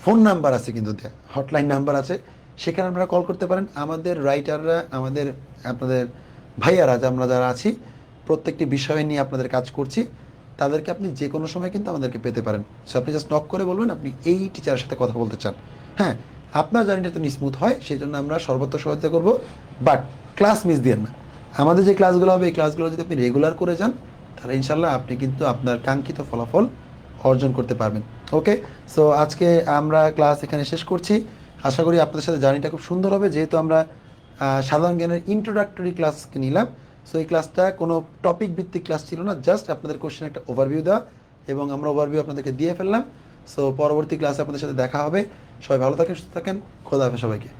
ফোন নাম্বার আছে, কিন্তু হটলাইন নাম্বার আছে, সেখানে আপনারা কল করতে পারেন। আমাদের রাইটাররা, আমাদের আপনাদের ভাইয়ারা আমরা যারা আছি, প্রত্যেকটি বিষয় নিয়ে আপনাদের কাজ করছি, তাদেরকে আপনি যে কোনো সময় কিন্তু আমাদেরকে পেতে পারেন। সো আপনি জাস্ট নক করে বলবেন আপনি এই টিচারের সাথে কথা বলতে চান। হ্যাঁ, আপনার জার্নিটা তো স্মুথ হয়, সেই জন্য আমরা সর্বত্র সহায়তা করব। বাট ক্লাস মিস দিয়েন না। আমাদের যে ক্লাসগুলো হবে এই ক্লাসগুলো যদি আপনি রেগুলার করে যান, তাহলে ইনশাল্লাহ আপনি কিন্তু আপনার কাঙ্ক্ষিত ফলাফল অর্জন করতে পারবেন। ওকে, সো আজকে আমরা ক্লাস এখানে শেষ করছি। আশা করি আপনাদের সাথে জার্নিটা খুব সুন্দর হবে, যেহেতু আমরা সাধারণ জ্ঞানের ইন্ট্রোডাক্টরি ক্লাস নিলাম। সো এই ক্লাসটা কোনো টপিক ভিত্তিক ক্লাস ছিল না, জাস্ট আপনাদের কোশ্চেন একটা ওভারভিউ দেওয়া, এবং আমরা ওভারভিউ আপনাদেরকে দিয়ে ফেললাম। সো পরবর্তী ক্লাসে আপনাদের সাথে দেখা হবে। সবাই ভালো থাকেন, সুস্থ থাকেন, খোদা হাফেজ সবাইকে।